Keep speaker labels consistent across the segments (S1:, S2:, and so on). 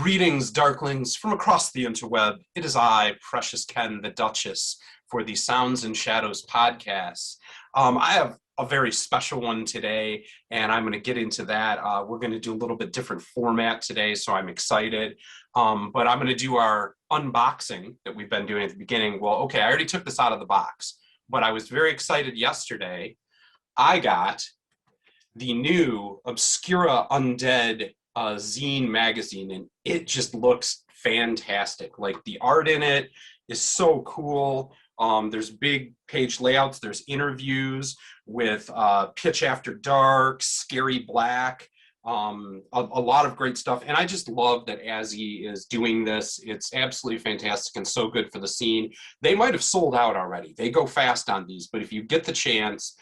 S1: Greetings, Darklings, from across the interweb. It is I, Precious Ken, the Duchess, for the Sounds and Shadows podcast. I have a very special one today, and I'm going to get into that. We're going to do a little bit different format today, so I'm excited. But I'm going to do our unboxing that we've been doing at the beginning. Well, okay, I already took this out of the box, but I was very excited yesterday. I got the new Obscura Undead Zine magazine, and it just looks fantastic. Like, the art in it is so cool. There's big page layouts, there's interviews with Pitch After Dark, Scary Black, a lot of great stuff. And I just love that Azzy is doing this. It's absolutely fantastic and so good for the scene. They might have sold out already. They go fast on these, but if you get the chance,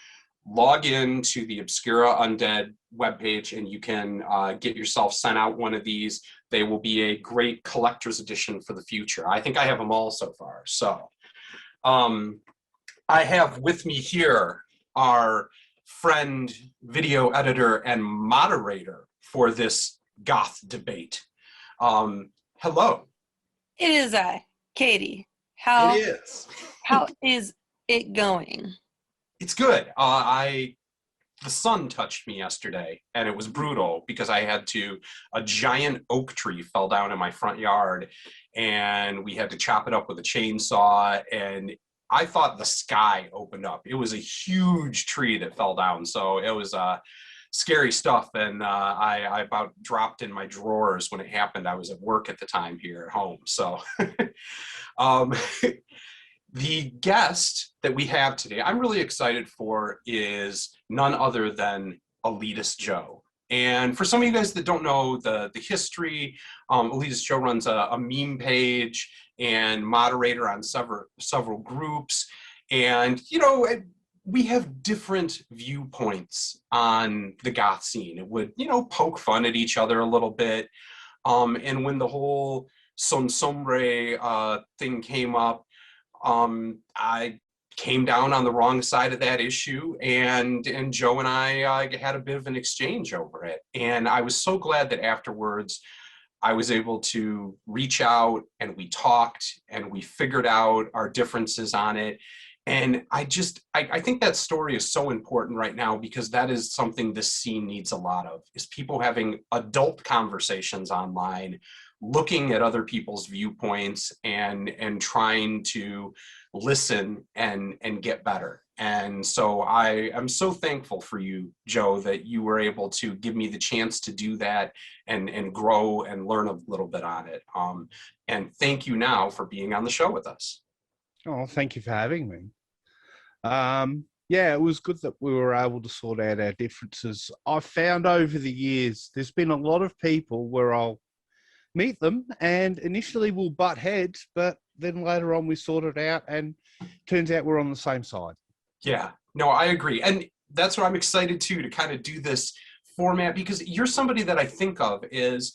S1: log in to the Obscura Undead webpage and you can get yourself sent out one of these. They will be a great collector's edition for the future. I think I have them all so far. So I have with me here our friend, video editor, and moderator for this Goth debate. Hello.
S2: It is I, Katie.
S1: It is.
S2: How is it going?
S1: It's good. The sun touched me yesterday, and it was brutal because a giant oak tree fell down in my front yard, and we had to chop it up with a chainsaw, and I thought the sky opened up. It was a huge tree that fell down, so it was scary stuff, and I about dropped in my drawers when it happened. I was at work at the time here at home, so... The guest that we have today, I'm really excited for, is none other than Elitist Joe. And for some of you guys that don't know the history, Elitist Joe runs a meme page and moderator on several groups. And, you know, we have different viewpoints on the goth scene. It would, you know, poke fun at each other a little bit. And when the whole Son Sombre thing came up, I came down on the wrong side of that issue, and Joe and I had a bit of an exchange over it. And I was so glad that afterwards I was able to reach out, and we talked and we figured out our differences on it. And I think that story is so important right now, because that is something this scene needs a lot of, is people having adult conversations online, looking at other people's viewpoints and trying to listen and get better. And so I am so thankful for you, Joe, that you were able to give me the chance to do that and grow and learn a little bit on it. And thank you now for being on the show with us.
S3: Oh, thank you for having me. Yeah, it was good that we were able to sort out our differences. I've found over the years, there's been a lot of people where I'll meet them and initially we'll butt heads, but then later on we sort it out and turns out we're on the same side.
S1: Yeah, no, I agree. And that's what I'm excited to kind of do this format, because you're somebody that I think of is,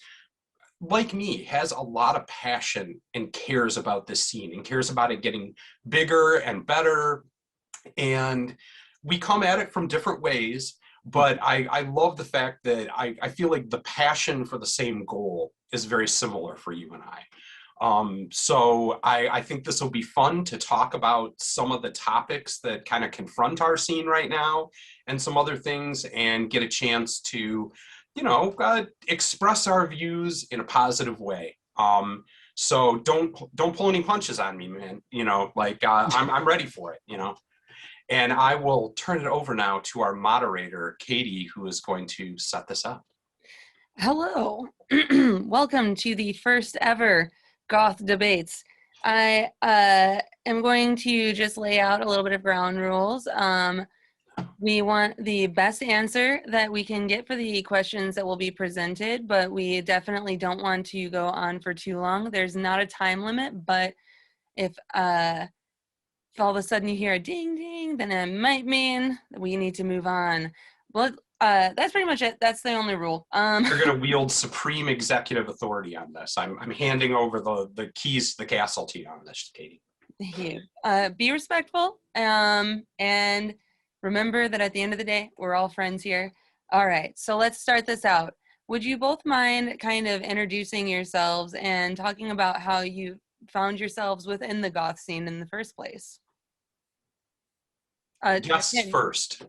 S1: like me, has a lot of passion and cares about this scene and cares about it getting bigger and better. And we come at it from different ways, but I love the fact that I feel like the passion for the same goal is very similar for you and I. So I think this will be fun to talk about some of the topics that kind of confront our scene right now and some other things, and get a chance to, you know, express our views in a positive way. So don't pull any punches on me, man. You know, like I'm ready for it, you know. And I will turn it over now to our moderator, Katie, who is going to set this up.
S2: Hello. Welcome to the first ever Goth debates. I am going to just lay out a little bit of ground rules. We want the best answer that we can get for the questions that will be presented, but we definitely don't want to go on for too long. There's not a time limit, but if all of a sudden you hear a ding ding, then it might mean that we need to move on. Well, that's pretty much it. That's the only rule.
S1: You're going to wield supreme executive authority on this. I'm handing over the keys to the castle to you on this, Katie.
S2: Thank you. Be respectful, and remember that at the end of the day, we're all friends here. All right, so let's start this out. would you both mind kind of introducing yourselves and talking about how you found yourselves within the goth scene in the first place?
S1: Guests first.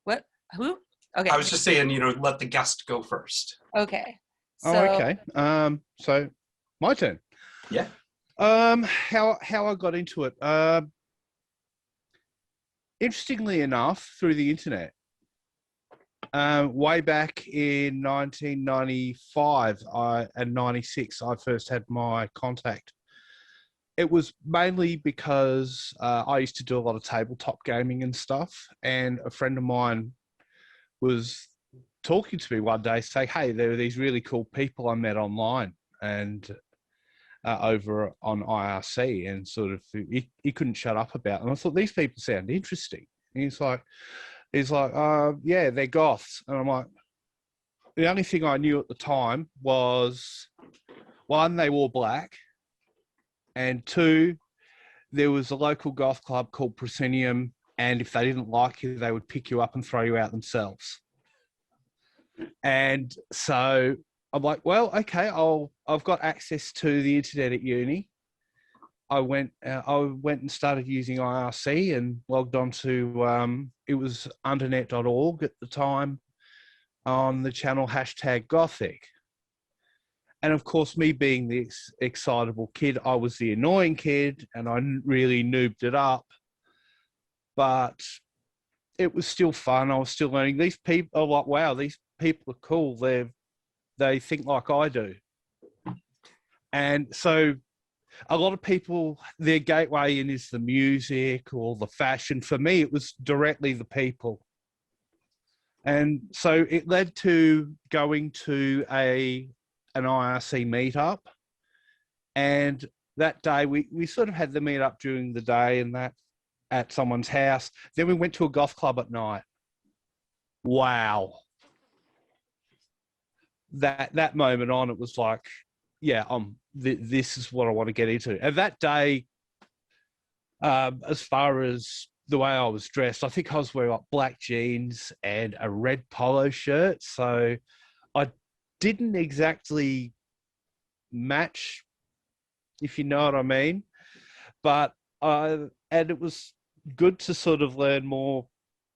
S2: What? Who? Okay.
S1: I was just saying, let the guest go first.
S2: Okay.
S3: Oh,
S2: So,
S3: okay. So my turn.
S1: Yeah.
S3: How I got into it. Interestingly enough, through the internet. Way back in 1995 and 96, I first had my contact. It was mainly because I used to do a lot of tabletop gaming and stuff, and a friend of mine was talking to me one day, saying, "Hey, there are these really cool people I met online and over on IRC," and sort of he couldn't shut up about them. I thought, these people sound interesting. And he's like, yeah, they're goths. And I'm like, the only thing I knew at the time was, one, they wore black, and two, there was a local goth club called Pretension, and if they didn't like you, they would pick you up and throw you out themselves. And so I'm like, well, okay, I've got access to the internet at uni. I went and started using IRC and logged on to, it was undernet.org at the time, on the channel #Gothic. And of course, me being the excitable kid, I was the annoying kid, and I really noobed it up. But it was still fun. I was still learning. These people are like, wow, these people are cool. They think like I do. And so a lot of people, their gateway in is the music or the fashion. For me, it was directly the people. And so it led to going to an IRC meetup. And that day, we sort of had the meetup during the day and that at someone's house. Then we went to a goth club at night. Wow. That moment on, it was like, yeah, this is what I want to get into. And that day, as far as the way I was dressed, I think I was wearing like black jeans and a red polo shirt. So I didn't exactly match, if you know what I mean. But and it was good to sort of learn more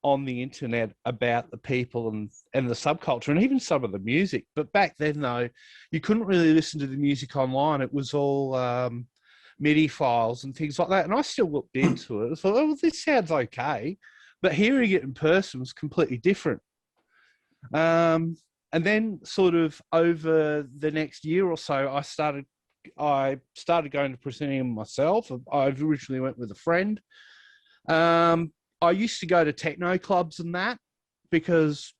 S3: on the internet about the people and the subculture and even some of the music. But back then, though, you couldn't really listen to the music online. It was all MIDI files and things like that. And I still looked into it. I thought, oh, this sounds okay. But hearing it in person was completely different. And then sort of over the next year or so, I started going to Pretension myself. I originally went with a friend. I used to go to techno clubs and that because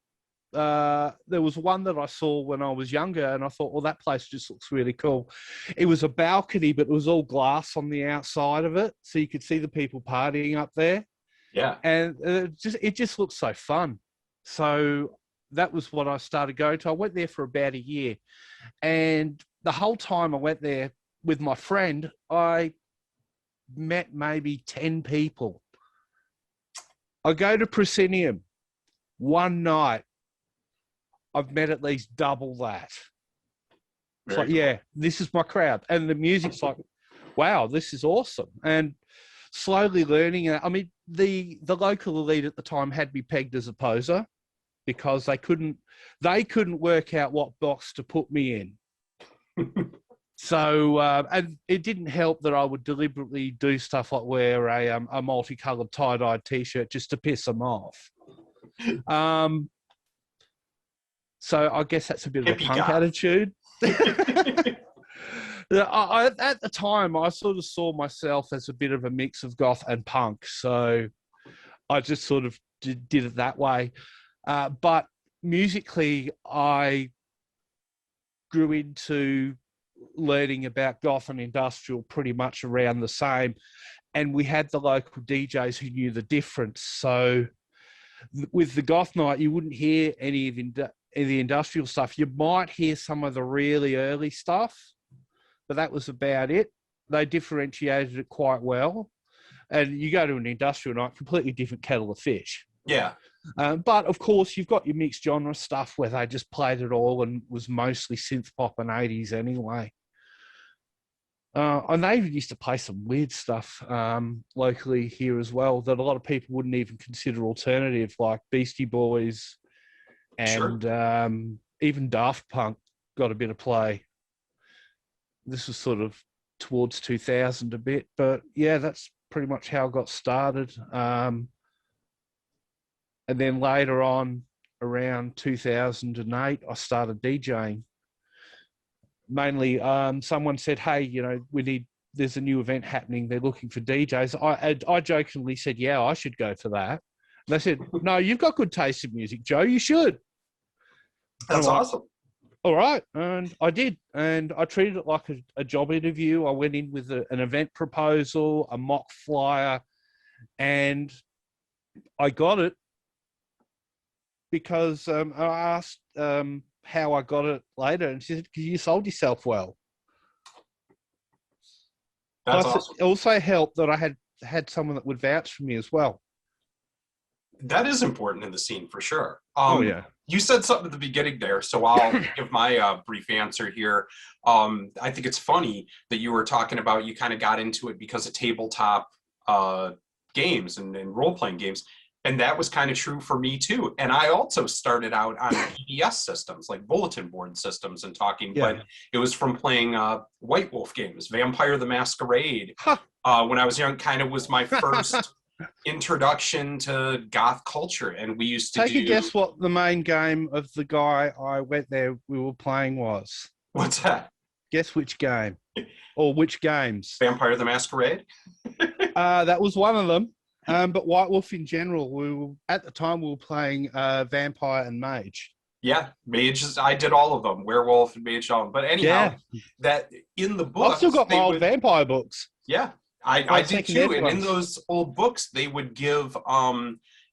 S3: there was one that I saw when I was younger and I thought, well, that place just looks really cool. It was a balcony, but it was all glass on the outside of it. So you could see the people partying up there.
S1: Yeah.
S3: And it just looked so fun. So that was what I started going to. I went there for about a year. And the whole time I went there with my friend, I met maybe 10 people. I go to Pretension one night, I've met at least double that. It's like, yeah, this is my crowd. And the music's like, wow, this is awesome. And slowly learning. I mean, the local elite at the time had me pegged as a poser because they couldn't work out what box to put me in. So, and it didn't help that I would deliberately do stuff like wear a multicolored tie-dyed T-shirt just to piss them off. So I guess that's a bit of a punk attitude. At the time, I sort of saw myself as a bit of a mix of goth and punk. So I just sort of did it that way. But musically, I grew into learning about goth and industrial pretty much around the same. And we had the local DJs who knew the difference. So with the goth night, you wouldn't hear any of the industrial stuff. You might hear some of the really early stuff, but that was about it. They differentiated it quite well. And you go to an industrial night, completely different kettle of fish.
S1: Yeah.
S3: But of course, you've got your mixed genre stuff where they just played it all and was mostly synth pop and 80s anyway. And they used to play some weird stuff locally here as well that a lot of people wouldn't even consider alternative, like Beastie Boys and even Daft Punk got a bit of play. This was sort of towards 2000 a bit, but yeah, that's pretty much how I got started. And then later on, around 2008, I started DJing. Mainly, someone said, "Hey, there's a new event happening. They're looking for DJs." I jokingly said, "Yeah, I should go for that." And they said, "No, you've got good taste in music, Joe. You should."
S1: That's awesome.
S3: All right, and I did, and I treated it like a job interview. I went in with an event proposal, a mock flyer, and I got it because I asked how I got it later, and she said, "Because you sold yourself well."
S1: That's
S3: Plus,
S1: awesome.
S3: it also helped that I had someone that would vouch for me as well.
S1: That is important in the scene for sure.
S3: Oh yeah.
S1: You said something at the beginning there, so I'll give my brief answer here. I think it's funny that you were talking about you kind of got into it because of tabletop games and role-playing games. And that was kind of true for me too. And I also started out on PBS systems, like bulletin board systems and talking, but it was from playing White Wolf games, Vampire the Masquerade. When I was young, kind of was my first introduction to goth culture. And we used to
S3: Take a guess what the main game of the guy I went there we were playing was.
S1: What's that?
S3: Guess which game or which games?
S1: Vampire the Masquerade?
S3: That was one of them. But White Wolf in general, at the time we were playing Vampire and Mage.
S1: Yeah, Mage. I did all of them, Werewolf and Mage. But anyhow, that in the books,
S3: I've still got my old vampire books.
S1: Yeah, I did too. And in those old books, they would give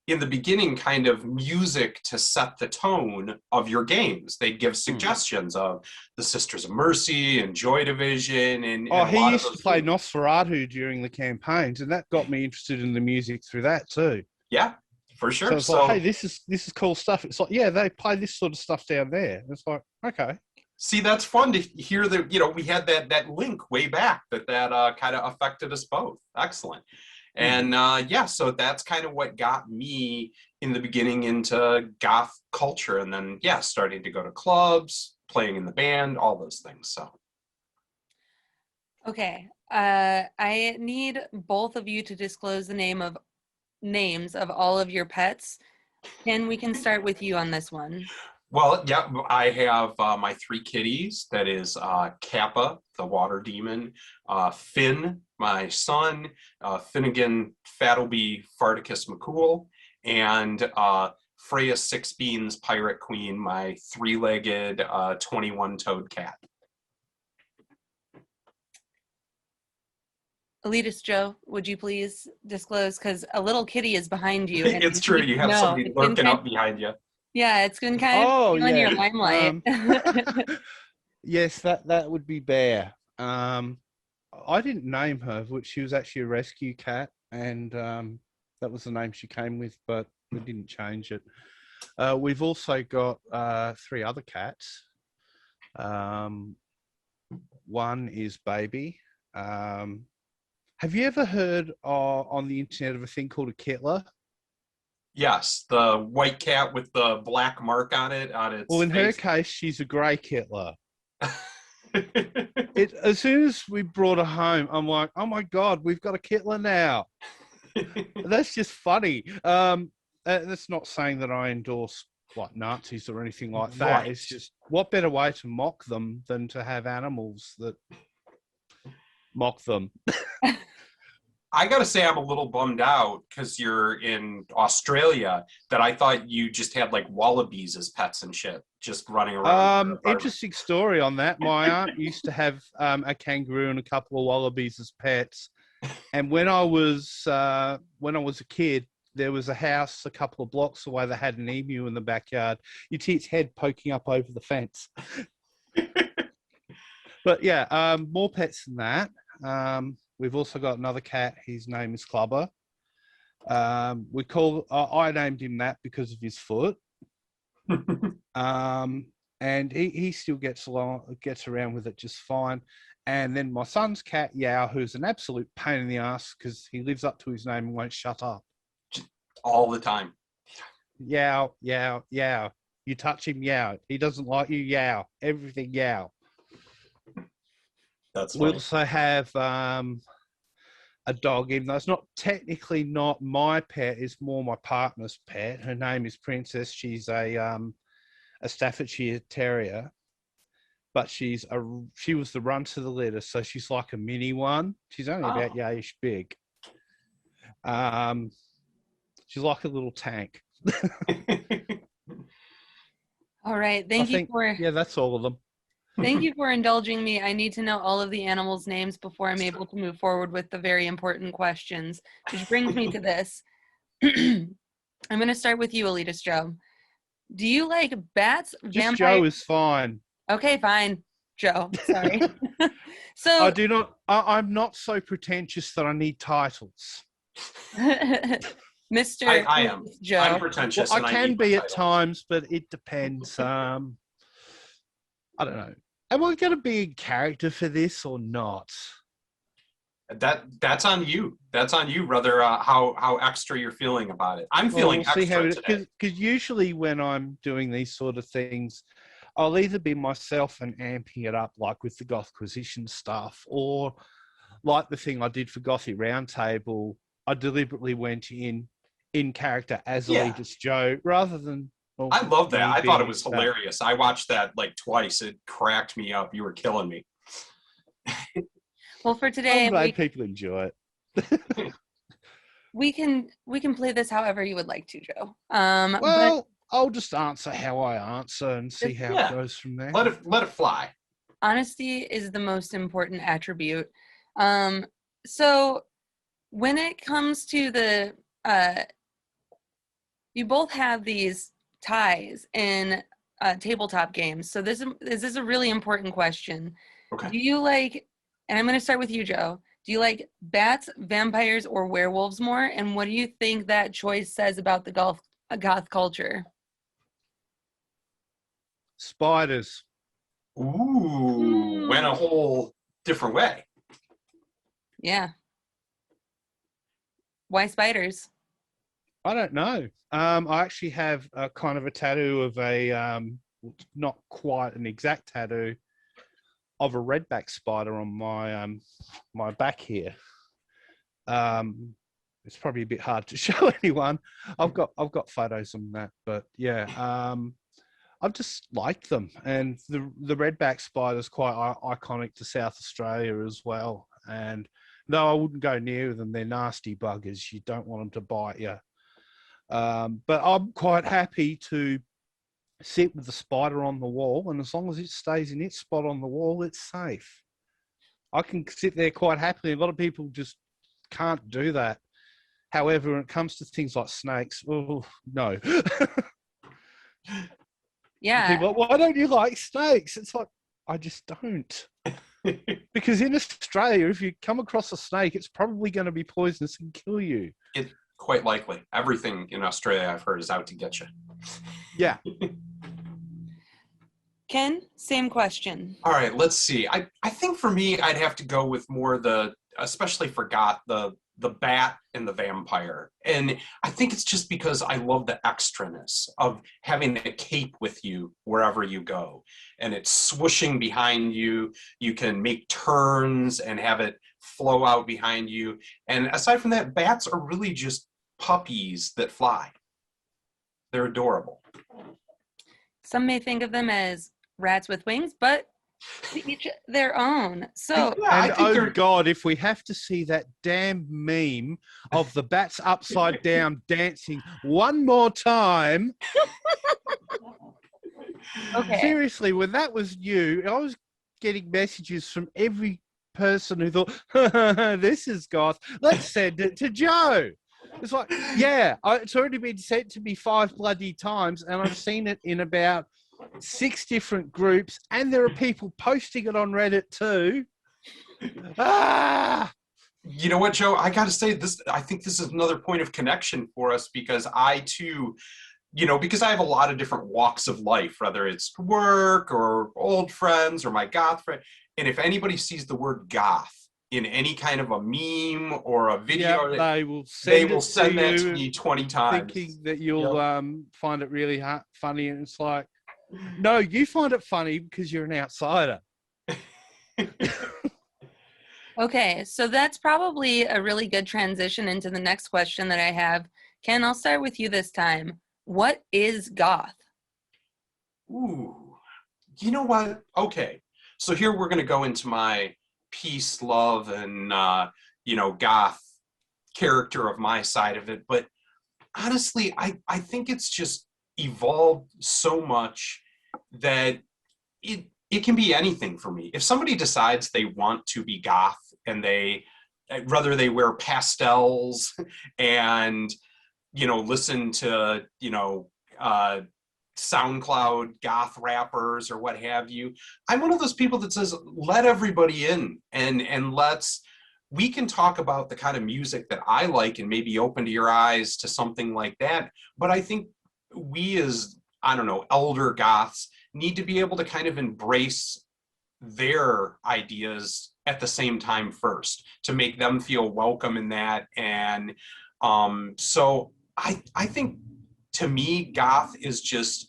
S1: in the beginning kind of music to set the tone of your games. They'd give suggestions of the Sisters of Mercy and Joy Division. And
S3: he used to play Nosferatu during the campaigns, and that got me interested in the music through that too.
S1: Yeah, for sure.
S3: So it's like, hey, this is cool stuff. It's like, yeah, they play this sort of stuff down there. It's like, okay.
S1: See, that's fun to hear that, we had that link way back that kind of affected us both. Excellent. And so that's kind of what got me in the beginning into goth culture. And then, starting to go to clubs, playing in the band, all those things. So.
S2: Okay. I need both of you to disclose the names of all of your pets. We can start with you on this one.
S1: Well, yeah, I have my 3 kitties. That is Kappa, the water demon, Finn, my son, Finnegan, Fattleby, Farticus McCool, and Freya Sixbeans, Pirate Queen, my 3-legged 21-toed cat.
S2: Elitist Joe, would you please disclose? Because a little kitty is behind you. And
S1: it's true. You have somebody lurking up behind you.
S2: Yeah, it's been kind of in your limelight.
S3: Yes, that would be Bear. I didn't name her, but she was actually a rescue cat, and that was the name she came with, but we didn't change it. We've also got 3 other cats. One is Baby. Have you ever heard on the internet of a thing called a Kittler?
S1: Yes, the white cat with the black mark on its
S3: Well, in
S1: face.
S3: her case, she's a grey Kittler. As soon as we brought her home, I'm like, oh my God, we've got a Kittler now. That's just funny. That's not saying that I endorse like Nazis or anything like that.
S1: Right.
S3: It's just, what better way to mock them than to have animals that mock them?
S1: I gotta say, I'm a little bummed out because you're in Australia that I thought you just had like wallabies as pets and shit just running around.
S3: Interesting story on that. My aunt used to have a kangaroo and a couple of wallabies as pets. And when I was a kid, there was a house a couple of blocks away that had an emu in the backyard. You'd see its head poking up over the fence. But yeah, more pets than that. We've also got another cat. His name is Clubber. I named him that because of his foot. And he still gets around with it just fine. And then my son's cat, Yao, who's an absolute pain in the ass because he lives up to his name and won't shut up.
S1: All the time.
S3: Yao, Yao, Yao. You touch him, Yao. He doesn't like you, Yao. Everything, Yao.
S1: That's
S3: We
S1: funny.
S3: also have a dog, even though it's technically not my pet, it's more my partner's pet. Her name is Princess. She's a Staffordshire Terrier, but she was the runt of the litter, so she's like a mini one. She's only about yayish big. She's like a little tank.
S2: All right. Yeah,
S3: that's all of them.
S2: Thank you for indulging me. I need to know all of the animals' names before I'm able to move forward with the very important questions, which brings me to this. I'm going to start with you, Elitist Joe. Do you like bats,
S3: Just Joe is fine.
S2: Okay, fine. Joe, sorry. So
S3: I do not. I'm not so pretentious that I need titles.
S2: Mr.
S1: I am.
S2: Joe.
S1: I'm pretentious.
S3: Well, I can be at
S1: titles.
S3: times, but it depends. I don't know. Am I going to be in character for this or not?
S1: That's on you. That's on you, brother. How extra you're feeling about it. I'm feeling extra today.
S3: Because usually when I'm doing these sort of things, I'll either be myself and amping it up, like with the Gothquisition stuff, or like the thing I did for Gothy Roundtable, I deliberately went in character as Elitist Joe, rather than... Well,
S1: I love that. I thought it was hilarious. I watched that like twice. It cracked me up. You were killing me.
S2: Well, for today,
S3: I'm glad people enjoy it.
S2: we can play this however you would like to, Joe.
S3: I'll just answer how I answer and see how it goes from there.
S1: Let it fly.
S2: Honesty is the most important attribute. So when it comes to the, you both have these ties in tabletop games. So this is a really important question.
S1: Okay.
S2: Do you like, and I'm going to start with you, Joe. Do you like bats, vampires, or werewolves more? And what do you think that choice says about the goth culture?
S3: Spiders.
S1: Ooh, went a whole different way.
S2: Yeah. Why spiders?
S3: I don't know. I actually have a kind of a tattoo of a, not quite an exact tattoo, of a redback spider on my my back here. It's probably a bit hard to show anyone. I've got photos on that, but yeah, I've just liked them, and the redback spider is quite iconic to South Australia as well. And no, I wouldn't go near them. They're nasty buggers. You don't want them to bite you. But I'm quite happy to sit with the spider on the wall, and as long as it stays in its spot on the wall, it's safe. I can sit there quite happily. A lot of people just can't do that. However, when it comes to things like snakes, oh, no.
S2: Yeah.
S3: People are like, why don't you like snakes? It's like, I just don't. Because in Australia, if you come across a snake, it's probably going to be poisonous and kill you.
S1: Quite likely. Everything in Australia I've heard is out to get you.
S3: Yeah.
S2: Ken, same question.
S1: All right, let's see. I think for me, I'd have to go with more especially for Goth, the bat and the vampire. And I think it's just because I love the extraness of having a cape with you wherever you go. And it's swooshing behind you. You can make turns and have it flow out behind you. And aside from that, bats are really just puppies that fly. They're adorable.
S2: Some may think of them as rats with wings, but to each their own. So,
S3: God, if we have to see that damn meme of the bats upside down dancing one more time.
S2: Okay.
S3: Seriously, when that was you, I was getting messages from every person who thought, this is Goth. Let's send it to Joe. It's like, yeah, it's already been sent to me 5 bloody times, and I've seen it in about 6 different groups, and there are people posting it on Reddit too.
S1: You know what, Joe? I got to say this. I think this is another point of connection for us because I too, because I have a lot of different walks of life, whether it's work or old friends or my goth friend. And if anybody sees the word goth in any kind of a meme or a
S3: Yeah,
S1: video,
S3: they will
S1: they
S3: send
S1: will
S3: it to
S1: send that to
S3: you
S1: me 20 times.
S3: thinking that you'll
S1: Yep.
S3: find it really funny, and it's like, no, you find it funny because you're an outsider.
S2: Okay, so that's probably a really good transition into the next question that I have. Ken, I'll start with you this time. What is goth?
S1: Ooh, you know what? Okay. So here we're going to go into my peace, love, and, goth character of my side of it. But honestly, I think it's just evolved so much that it can be anything for me. If somebody decides they want to be goth and whether they wear pastels and, listen to, SoundCloud goth rappers or what have you, I'm one of those people that says, let everybody in and we can talk about the kind of music that I like and maybe open to your eyes to something like that. But I think we as, I don't know, elder goths need to be able to kind of embrace their ideas at the same time first to make them feel welcome in that. And so I think to me, goth is just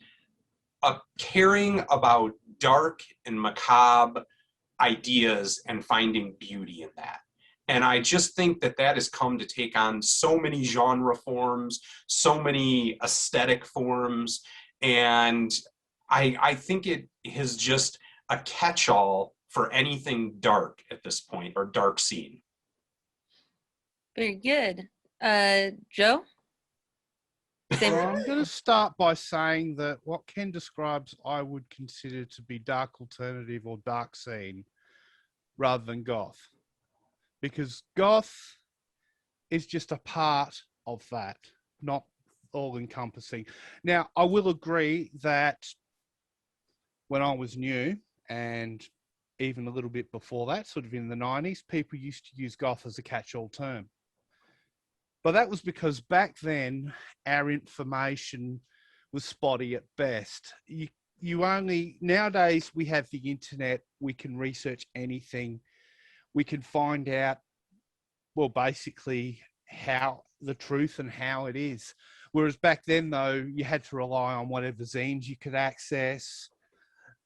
S1: a caring about dark and macabre ideas and finding beauty in that. And I just think that that has come to take on so many genre forms, so many aesthetic forms. And I think it is just a catch-all for anything dark at this point, or dark scene.
S2: Very good. Joe? Same.
S3: Well, I'm going to start by saying that what Ken describes, I would consider to be dark alternative or dark scene rather than goth, because goth is just a part of that, not all encompassing. Now, I will agree that when I was new, and even a little bit before that, sort of in the 90s, people used to use goth as a catch-all term. But that was because back then our information was spotty at best. Nowadays we have the internet, we can research anything, we can find out, well, basically how the truth and how it is. Whereas back then, though, you had to rely on whatever zines you could access,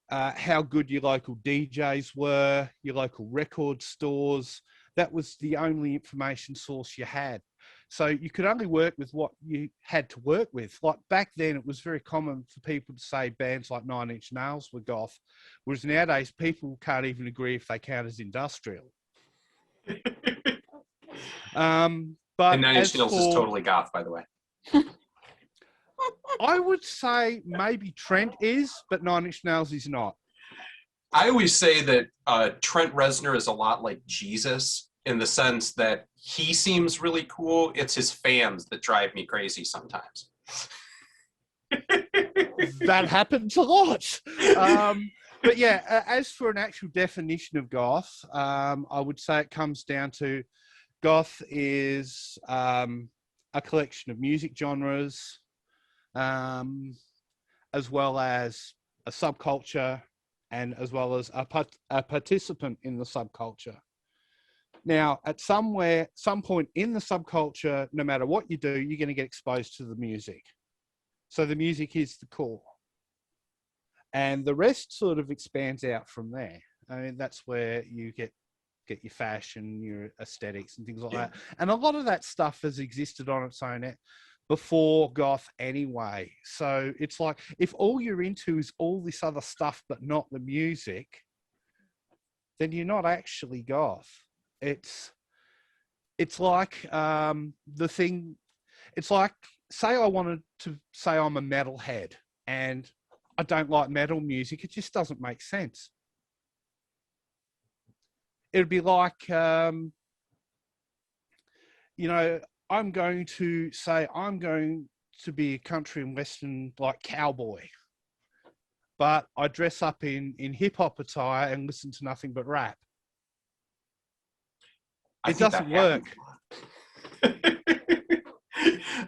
S3: how good your local DJs were, your local record stores. That was the only information source you had. So you could only work with what you had to work with. Like back then, it was very common for people to say bands like Nine Inch Nails were goth, whereas nowadays people can't even agree if they count as industrial. But
S1: And Nine Inch
S3: as
S1: Nails is
S3: for,
S1: totally goth, by the way.
S3: I would say maybe Trent is, but Nine Inch Nails is not.
S1: I always say that Trent Reznor is a lot like Jesus in the sense that he seems really cool. It's his fans that drive me crazy sometimes.
S3: That happens a lot. But yeah, as for an actual definition of goth, I would say it comes down to goth is a collection of music genres, as well as a subculture, and as well as a participant in the subculture. Now, at some point in the subculture, no matter what you do, you're going to get exposed to the music. So the music is the core. And the rest sort of expands out from there. I mean, that's where you get your fashion, your aesthetics and things like that. And a lot of that stuff has existed on its own before goth anyway. So it's like, if all you're into is all this other stuff but not the music, then you're not actually goth. It's like it's like, say I wanted to say I'm a metalhead and I don't like metal music. It just doesn't make sense. It'd be like, I'm going to say I'm going to be a country and western like cowboy, but I dress up in hip hop attire and listen to nothing but rap. It doesn't work.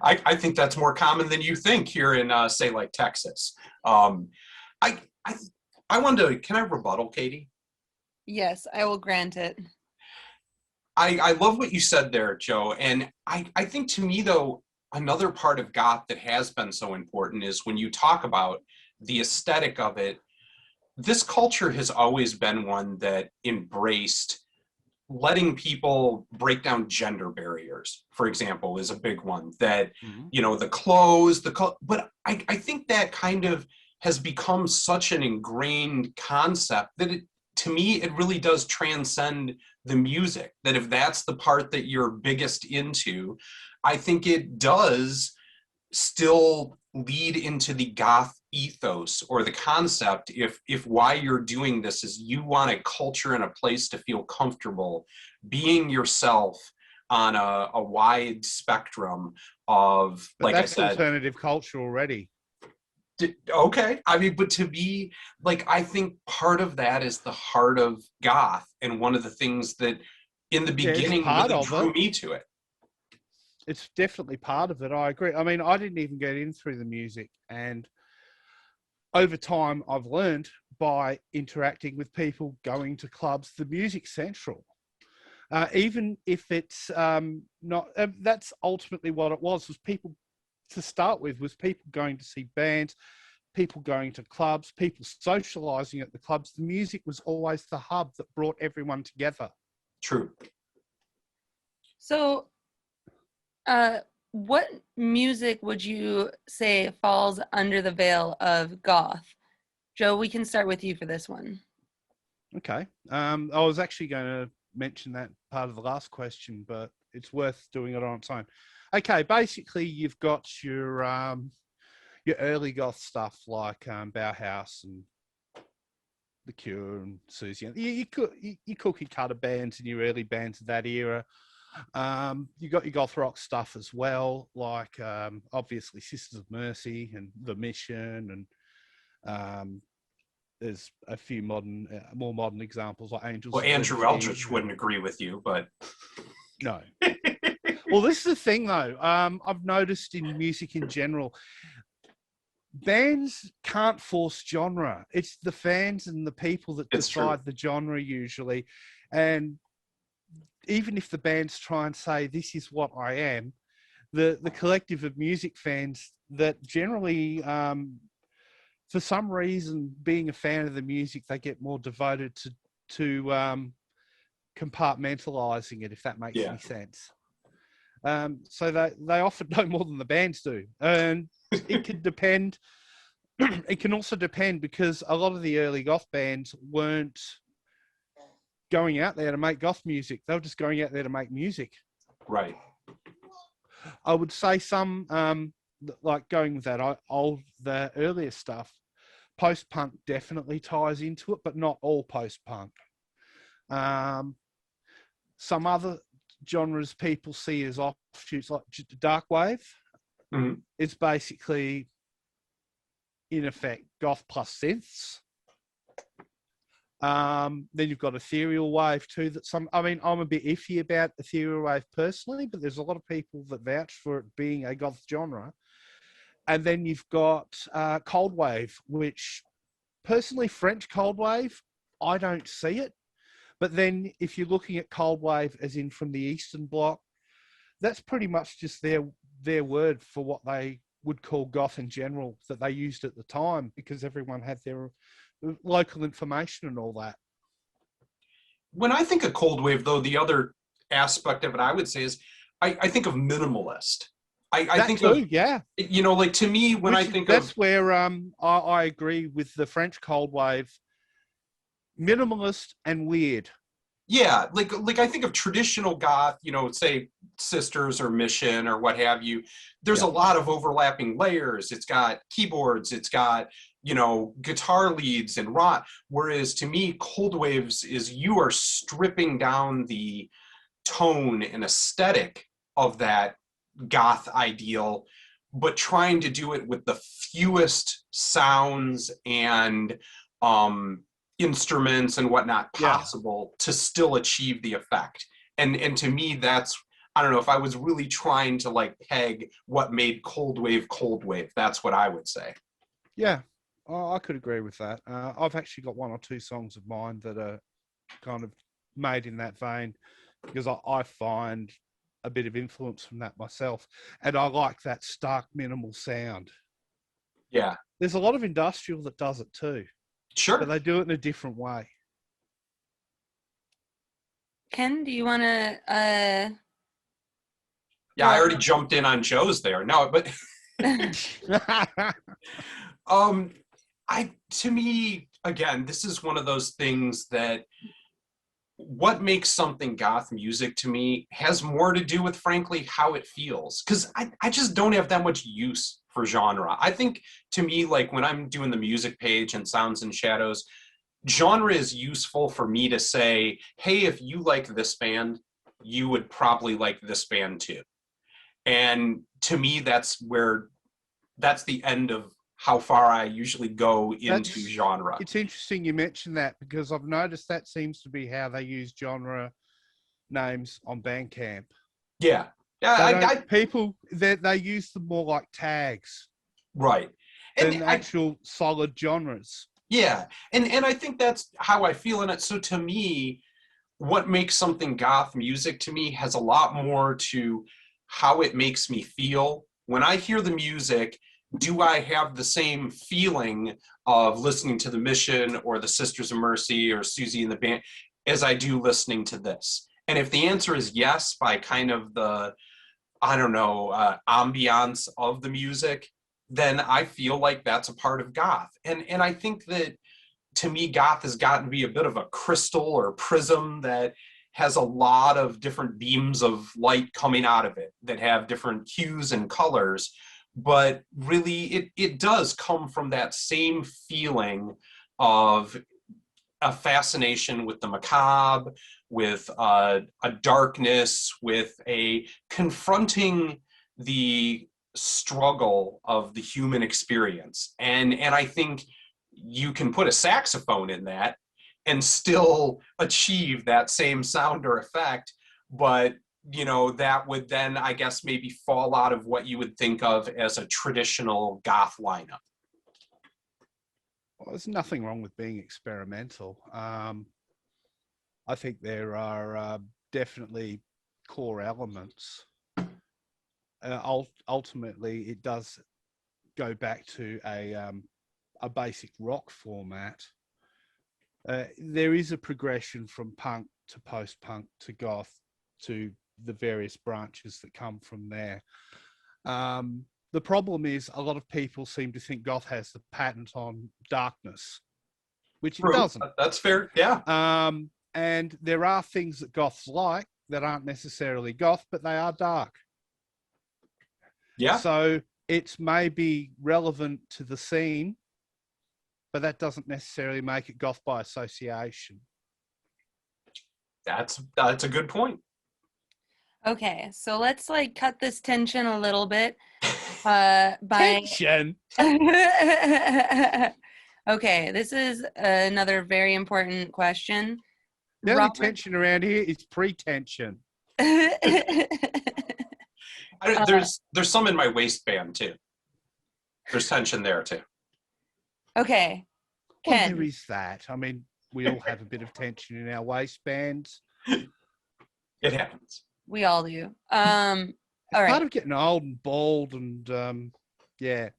S1: I think that's more common than you think here in, say, like Texas. I wanted to, can I rebuttal, Katie?
S2: Yes, I will grant it.
S1: I love what you said there, Joe. And I think to me, though, another part of goth that has been so important is when you talk about the aesthetic of it, this culture has always been one that embraced letting people break down gender barriers, for example, is a big one that, you know, the clothes, but I think that kind of has become such an ingrained concept that to me, it really does transcend the music, that if that's the part that you're biggest into, I think it does still lead into the goth ethos or the concept if why you're doing this is you want a culture and a place to feel comfortable being yourself on a wide spectrum of,
S3: But
S1: like
S3: that's
S1: I said,
S3: alternative culture already.
S1: Okay, I mean, but to be like, I think part of that is the heart of goth, and one of the things that in the beginning really drew me to it.
S3: It's definitely part of it. I agree. I mean, I didn't even get in through the music, and over time, I've learned by interacting with people, going to clubs, the music's central. Even if it's not, that's ultimately what it was people to start with, was people going to see bands, people going to clubs, people socializing at the clubs. The music was always the hub that brought everyone together.
S1: True.
S2: So, what music would you say falls under the veil of goth? Joe, we can start with you for this one.
S3: Okay. I was actually going to mention that part of the last question, but it's worth doing it on its own. Okay, basically you've got your early goth stuff like Bauhaus and The Cure and Susie. Your cookie cutter bands and your early bands of that era. You got your goth rock stuff as well, like obviously Sisters of Mercy and The Mission, and there's a few more modern examples like Angels.
S1: Well, Andrew Eldritch wouldn't agree with you, but
S3: no. Well, this is the thing, though. I've noticed in music in general, bands can't force genre. It's the fans and the people that decide the genre usually. And even if the bands try and say, this is what I am, the collective of music fans that generally, for some reason, being a fan of the music, they get more devoted to compartmentalizing it, if that makes any sense. So they often know more than the bands do. And it could depend. It can also depend because a lot of the early goth bands weren't going out there to make goth music. They were just going out there to make music.
S1: Right.
S3: I would say some, like going with that, the earlier stuff, post-punk definitely ties into it, but not all post-punk. Some other genres people see as offshoots, like dark wave, it's basically, in effect, goth plus synths. Then you've got ethereal wave too. I'm a bit iffy about ethereal wave personally, but there's a lot of people that vouch for it being a goth genre. And then you've got cold wave, which personally, French cold wave, I don't see it. But then if you're looking at cold wave as in from the Eastern Bloc, that's pretty much just their word for what they would call goth in general that they used at the time, because everyone had their local information and all that.
S1: When I think of cold wave, though, the other aspect of it I would say is I think of minimalist. I think too, you know, like to me, when I think
S3: that's where I agree with the French cold wave. Minimalist and weird.
S1: Yeah, like I think of traditional goth, you know, say Sisters or Mission or what have you. There's a lot of overlapping layers. It's got keyboards, it's got, you know, guitar leads and rock. Whereas to me, cold waves is you are stripping down the tone and aesthetic of that goth ideal, but trying to do it with the fewest sounds and instruments and whatnot possible to still achieve the effect. And to me, that's, I don't know, if I was really trying to like peg what made cold wave, that's what I would say.
S3: Yeah, I could agree with that. I've actually got one or two songs of mine that are kind of made in that vein, because I find a bit of influence from that myself, and I like that stark minimal sound.
S1: Yeah,
S3: There's a lot of industrial that does it too,
S1: sure.
S3: but they do it in a different way.
S2: Ken, do you want to?
S1: Yeah, I already jumped in on Joe's there. No, but to me, again, this is one of those things that what makes something goth music to me has more to do with, frankly, how it feels. Because I just don't have that much use for genre. I think, to me, like when I'm doing the music page and Sounds and Shadows, genre is useful for me to say, hey, if you like this band, you would probably like this band too. And to me, that's the end of how far I usually go into genre.
S3: It's interesting you mentioned that, because I've noticed that seems to be how they use genre names on Bandcamp.
S1: Yeah. Yeah,
S3: people, they use them more like tags.
S1: Right.
S3: Than actual solid genres.
S1: Yeah. And I think that's how I feel in it. So to me, what makes something goth music to me has a lot more to how it makes me feel. When I hear the music, do I have the same feeling of listening to The Mission or the Sisters of Mercy or Susie and the Band as I do listening to this? And if the answer is yes, by kind of the, I don't know, ambiance of the music, then I feel like that's a part of goth. And I think that, to me, goth has gotten to be a bit of a crystal or prism that has a lot of different beams of light coming out of it that have different hues and colors. But really, it does come from that same feeling of a fascination with the macabre, with a darkness, with a confronting the struggle of the human experience. And I think you can put a saxophone in that and still achieve that same sound or effect, but that would then, I guess, maybe fall out of what you would think of as a traditional goth lineup.
S3: Well, there's nothing wrong with being experimental. I think there are definitely core elements. Ultimately, it does go back to a basic rock format. There is a progression from punk to post-punk to goth to the various branches that come from there. The problem is a lot of people seem to think goth has the patent on darkness, which it doesn't.
S1: That's fair, yeah.
S3: And there are things that goths like that aren't necessarily goth, but they are dark.
S1: Yeah.
S3: So it's maybe relevant to the scene, but that doesn't necessarily make it goth by association.
S1: That's a good point.
S2: Okay, so let's cut this tension a little bit.
S3: Tension.
S2: Okay, this is another very important question.
S3: The only tension around here is pretension.
S1: There's some in my waistband too. There's tension there too.
S2: Okay, Ken.
S3: Well, there is that. I mean, we all have a bit of tension in our waistbands.
S1: It happens.
S2: We all do. All right.
S3: Part of getting old and bald and yeah.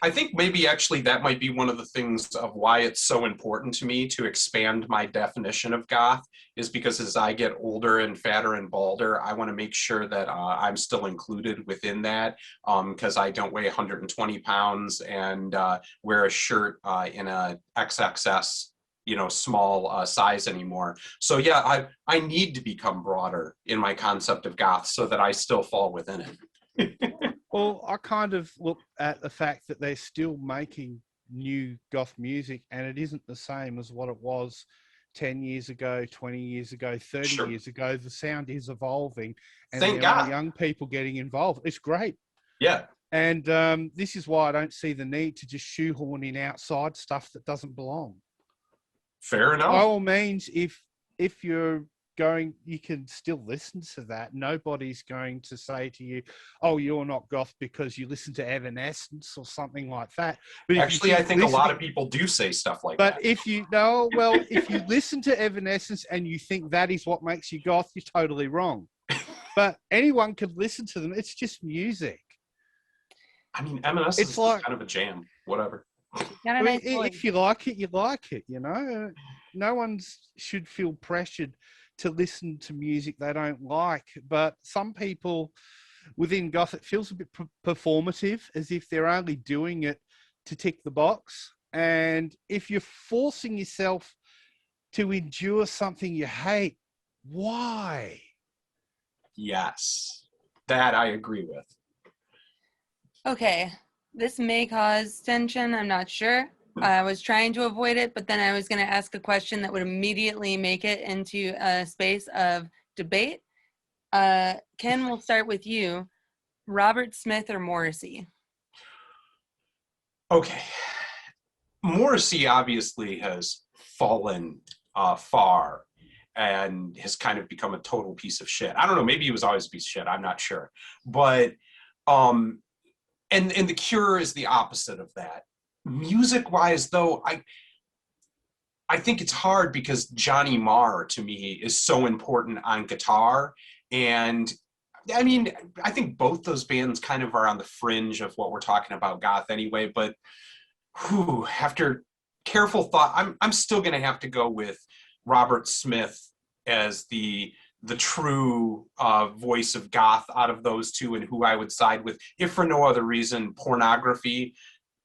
S1: I think maybe actually that might be one of the things of why it's so important to me to expand my definition of goth, is because as I get older and fatter and balder, I want to make sure that I'm still included within that, because I don't weigh 120 pounds and wear a shirt in a XXS small size anymore. So yeah, I need to become broader in my concept of goth so that I still fall within it.
S3: Well, I kind of look at the fact that they're still making new goth music, and it isn't the same as what it was 10 years ago, 20 years ago, 30 years ago. The sound is evolving, and there are young people getting involved. It's great.
S1: Yeah.
S3: And this is why I don't see the need to just shoehorn in outside stuff that doesn't belong.
S1: Fair enough.
S3: By all means, if if you're going, you can still listen to that. Nobody's going to say to you, "Oh, you're not goth because you listen to Evanescence or something like that." But if
S1: Actually,
S3: you
S1: I
S3: keep
S1: think a lot
S3: listening,
S1: of people do say stuff like
S3: but
S1: that.
S3: if you know, well, if you listen to Evanescence and you think that is what makes you goth, you're totally wrong. But anyone could listen to them. It's just music.
S1: I mean, M&S
S3: It's
S1: is
S3: like,
S1: kind of a jam. Whatever.
S2: Got
S3: I
S2: a
S3: mean,
S2: nice voice.
S3: if you like it, you like it. You know, no one should feel pressured to listen to music they don't like. But some people within goth, it feels a bit performative, as if they're only doing it to tick the box. And if you're forcing yourself to endure something you hate, why?
S1: Yes, that I agree with.
S2: Okay, this may cause tension. I'm not sure. I was trying to avoid it, but then I was going to ask a question that would immediately make it into a space of debate. Ken, we'll start with you. Robert Smith or Morrissey?
S1: Okay. Morrissey obviously has fallen far and has kind of become a total piece of shit. I don't know, maybe he was always a piece of shit, I'm not sure. But and The Cure is the opposite of that. Music wise though, I think it's hard because Johnny Marr to me is so important on guitar. And I mean, I think both those bands kind of are on the fringe of what we're talking about goth anyway, but after careful thought, I'm still going to have to go with Robert Smith as the true voice of goth out of those two, and who I would side with, if for no other reason. Pornography,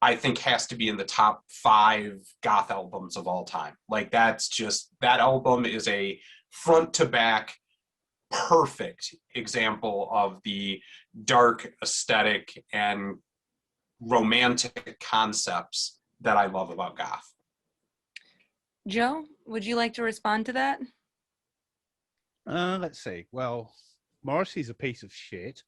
S1: I think, has to be in the top 5 goth albums of all time. Like, that's just, that album is a front to back perfect example of the dark aesthetic and romantic concepts that I love about goth.
S2: Joe, would you like to respond to that?
S3: Let's see. Well, Morrissey's a piece of shit.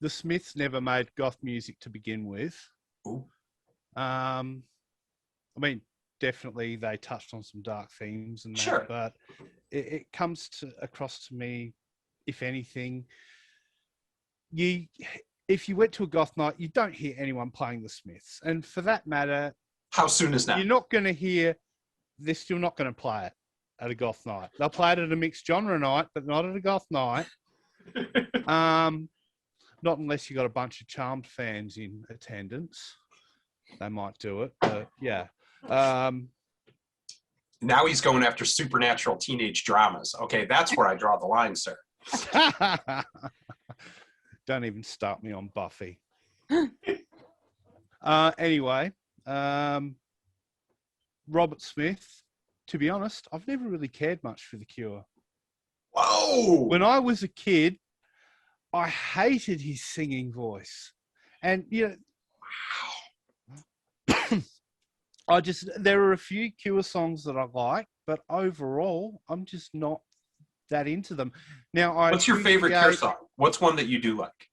S3: The Smiths never made goth music to begin with.
S1: Ooh.
S3: I mean, definitely they touched on some dark themes and that,
S1: Sure.
S3: but it comes across to me, if anything, if you went to a goth night, you don't hear anyone playing the Smiths. And for that matter,
S1: How soon is now?
S3: you're not going to hear, they're still not going to play it at a goth night. They'll play it at a mixed genre night, but not at a goth night. Not unless you got a bunch of Charmed fans in attendance. They might do it, but yeah.
S1: Now he's going after supernatural teenage dramas. Okay, that's where I draw the line, sir.
S3: Don't even start me on Buffy. Anyway, Robert Smith, to be honest, I've never really cared much for The Cure.
S1: Whoa!
S3: When I was a kid, I hated his singing voice. And, you know, there are a few Cure songs that I like, but overall, I'm just not that into them. Now,
S1: What's your favorite Cure song? What's one that you do like?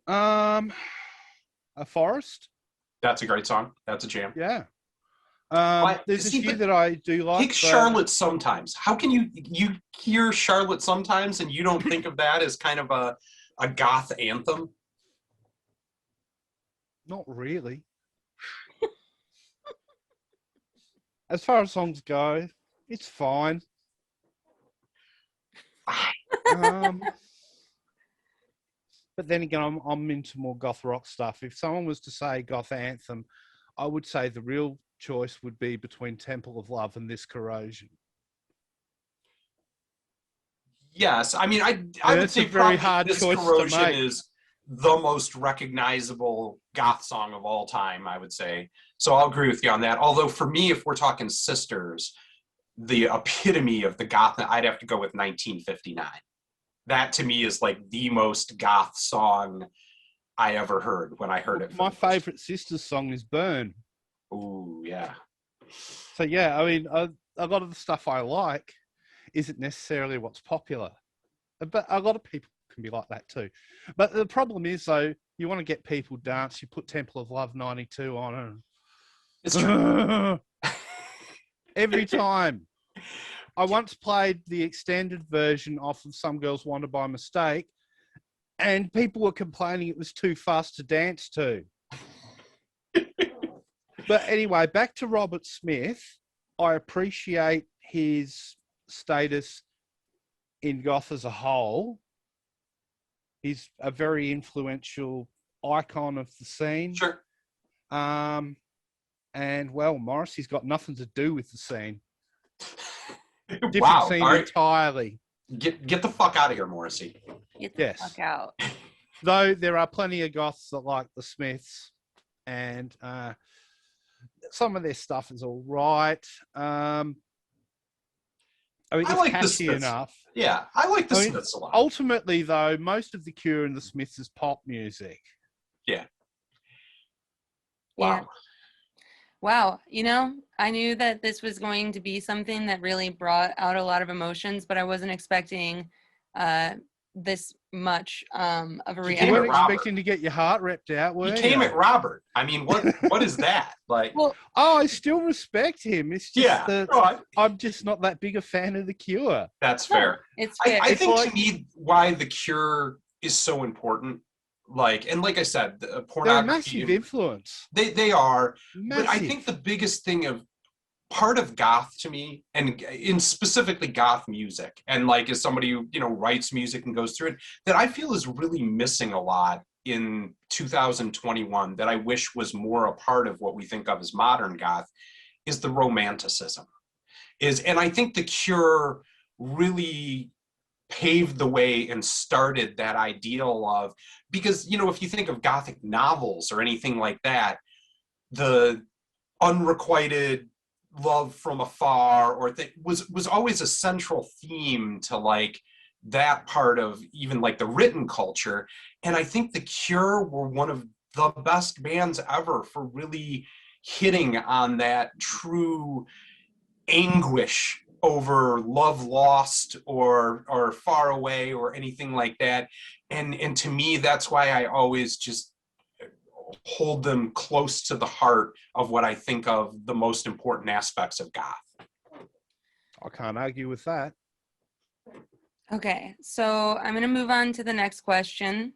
S3: A Forest.
S1: That's a great song. That's a jam.
S3: Yeah. There's a
S1: See,
S3: few
S1: but
S3: that I do like.
S1: Take Charlotte Sometimes. How can you hear Charlotte Sometimes and you don't think of that as kind of a goth anthem?
S3: Not really. As far as songs go, it's fine. But then again, I'm into more goth rock stuff. If someone was to say goth anthem, I would say the real choice would be between Temple of Love and This Corrosion.
S1: Yes, I mean, I would say
S3: very
S1: probably
S3: hard
S1: This
S3: choice to
S1: Corrosion
S3: make.
S1: is the most recognizable goth song of all time, I would say. So I'll agree with you on that. Although for me, if we're talking sisters, the epitome of the goth, I'd have to go with 1959. That to me is like the most goth song I ever heard when I heard it.
S3: My favorite Sisters song is Burn.
S1: Ooh, yeah.
S3: So yeah, I mean, a lot of the stuff I like isn't necessarily what's popular, but a lot of people can be like that too. But the problem is, though, you want to get people dance, you put Temple of Love 92 on, and
S1: It's true.
S3: Every time. I once played the extended version off of Some Girls Wander by mistake, and people were complaining it was too fast to dance to. But anyway, back to Robert Smith. I appreciate his status in Goth as a whole. He's a very influential icon of the scene.
S1: Sure.
S3: And, well, Morrissey's got nothing to do with the scene. Different
S1: Wow.
S3: scene
S1: All right.
S3: entirely.
S1: Get the fuck out of here, Morrissey.
S2: Get the
S3: Yes.
S2: fuck out.
S3: Though there are plenty of Goths that like the Smiths, and some of their stuff is all right. I mean, it's
S1: like the
S3: catchy
S1: Smiths.
S3: enough.
S1: Yeah, I like the Smiths a lot.
S3: Ultimately, though, most of the Cure and the Smiths is pop music.
S1: Yeah.
S2: Yeah.
S1: Wow.
S2: Wow. You know, I knew that this was going to be something that really brought out a lot of emotions, but I wasn't expecting this much of a
S3: You
S2: reaction.
S3: weren't
S1: Robert.
S3: expecting to get your heart ripped out, were
S1: He
S3: you?
S1: came at Robert. I mean, what is that? Like,
S2: Well,
S3: Oh, I still respect him. It's just
S1: yeah,
S3: that
S1: no,
S3: I'm just not that big a fan of the Cure.
S1: that's
S2: no,
S1: fair.
S2: it's fair.
S1: I
S3: It's
S1: think
S3: like-
S1: to me why the Cure is so important, like I said, the
S3: They're a
S1: pornography.
S3: massive influence.
S1: They are,
S3: Massive.
S1: but I think the biggest thing of part of goth to me, and in specifically goth music, and like as somebody who writes music and goes through it, that I feel is really missing a lot in 2021 that I wish was more a part of what we think of as modern goth, is the romanticism. And I think the Cure really paved the way and started that ideal of, because if you think of gothic novels or anything like that, the unrequited love from afar or was always a central theme to like that part of even like the written culture. And I think the Cure were one of the best bands ever for really hitting on that true anguish over love lost or far away or anything like that. And to me, that's why I always just hold them close to the heart of what I think of the most important aspects of goth.
S3: I can't argue with that.
S2: Okay, so I'm going to move on to the next question.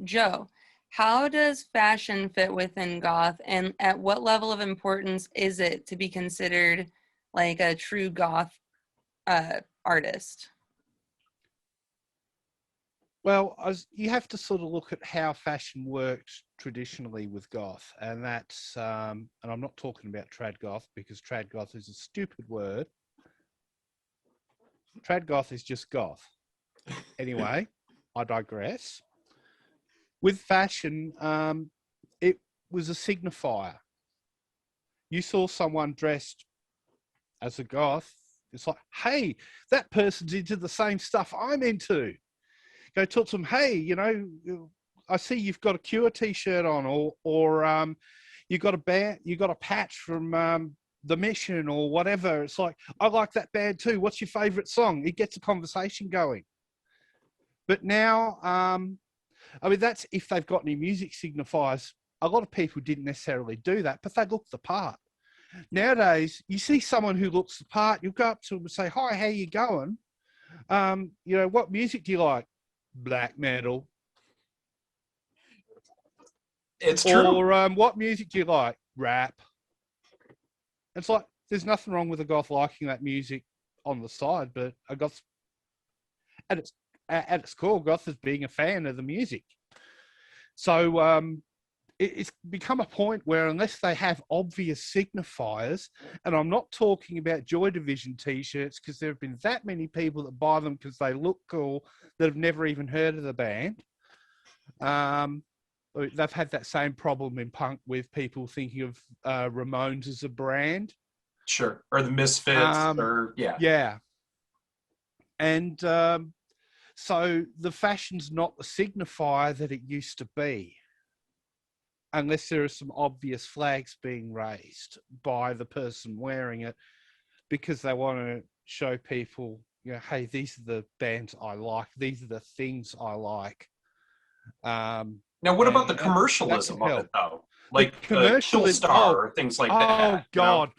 S2: Joe, how does fashion fit within goth, and at what level of importance is it to be considered like a true goth artist?
S3: Well, you have to sort of look at how fashion worked traditionally with goth, and that's and I'm not talking about trad goth because trad goth is a stupid word. Trad goth is just goth. Anyway, I digress. With fashion, it was a signifier. You saw someone dressed as a goth, it's like, hey, that person's into the same stuff I'm into. Go talk to them, hey, I see you've got a Cure t-shirt on, or you got a patch from The Mission or whatever. It's like, I like that band too. What's your favorite song? It gets a conversation going. But now, I mean, that's if they've got any music signifiers. A lot of people didn't necessarily do that, but they looked the part. Nowadays, you see someone who looks the part, you'll go up to them and say, hi, how you going? What music do you like? Black metal.
S1: It's true.
S3: Or what music do you like? Rap. It's like, there's nothing wrong with a goth liking that music on the side, but a goth, at its core, goth is being a fan of the music. So it's become a point where unless they have obvious signifiers, and I'm not talking about Joy Division t-shirts because there have been that many people that buy them because they look cool that have never even heard of the band. They've had that same problem in punk with people thinking of Ramones as a brand.
S1: Sure. Or the Misfits, yeah.
S3: Yeah. And so the fashion's not the signifier that it used to be, unless there are some obvious flags being raised by the person wearing it because they want to show people, hey, these are the bands I like. These are the things I like.
S1: Now, what about the commercialism of it, though? Like Kill Star or things like that.
S3: Oh, God.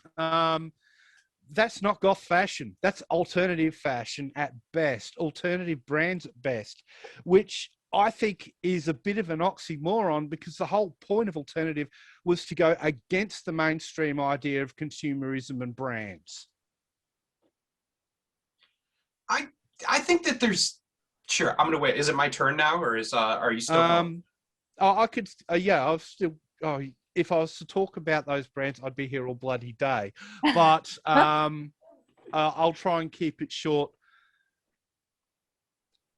S3: that's not goth fashion. That's alternative fashion at best, alternative brands at best, which I think is a bit of an oxymoron, because the whole point of alternative was to go against the mainstream idea of consumerism and brands.
S1: I think that there's, sure, I'm gonna wait. Is it my turn now, or are you still going?
S3: I could, yeah, I've still, if I was to talk about those brands, I'd be here all bloody day. But I'll try and keep it short.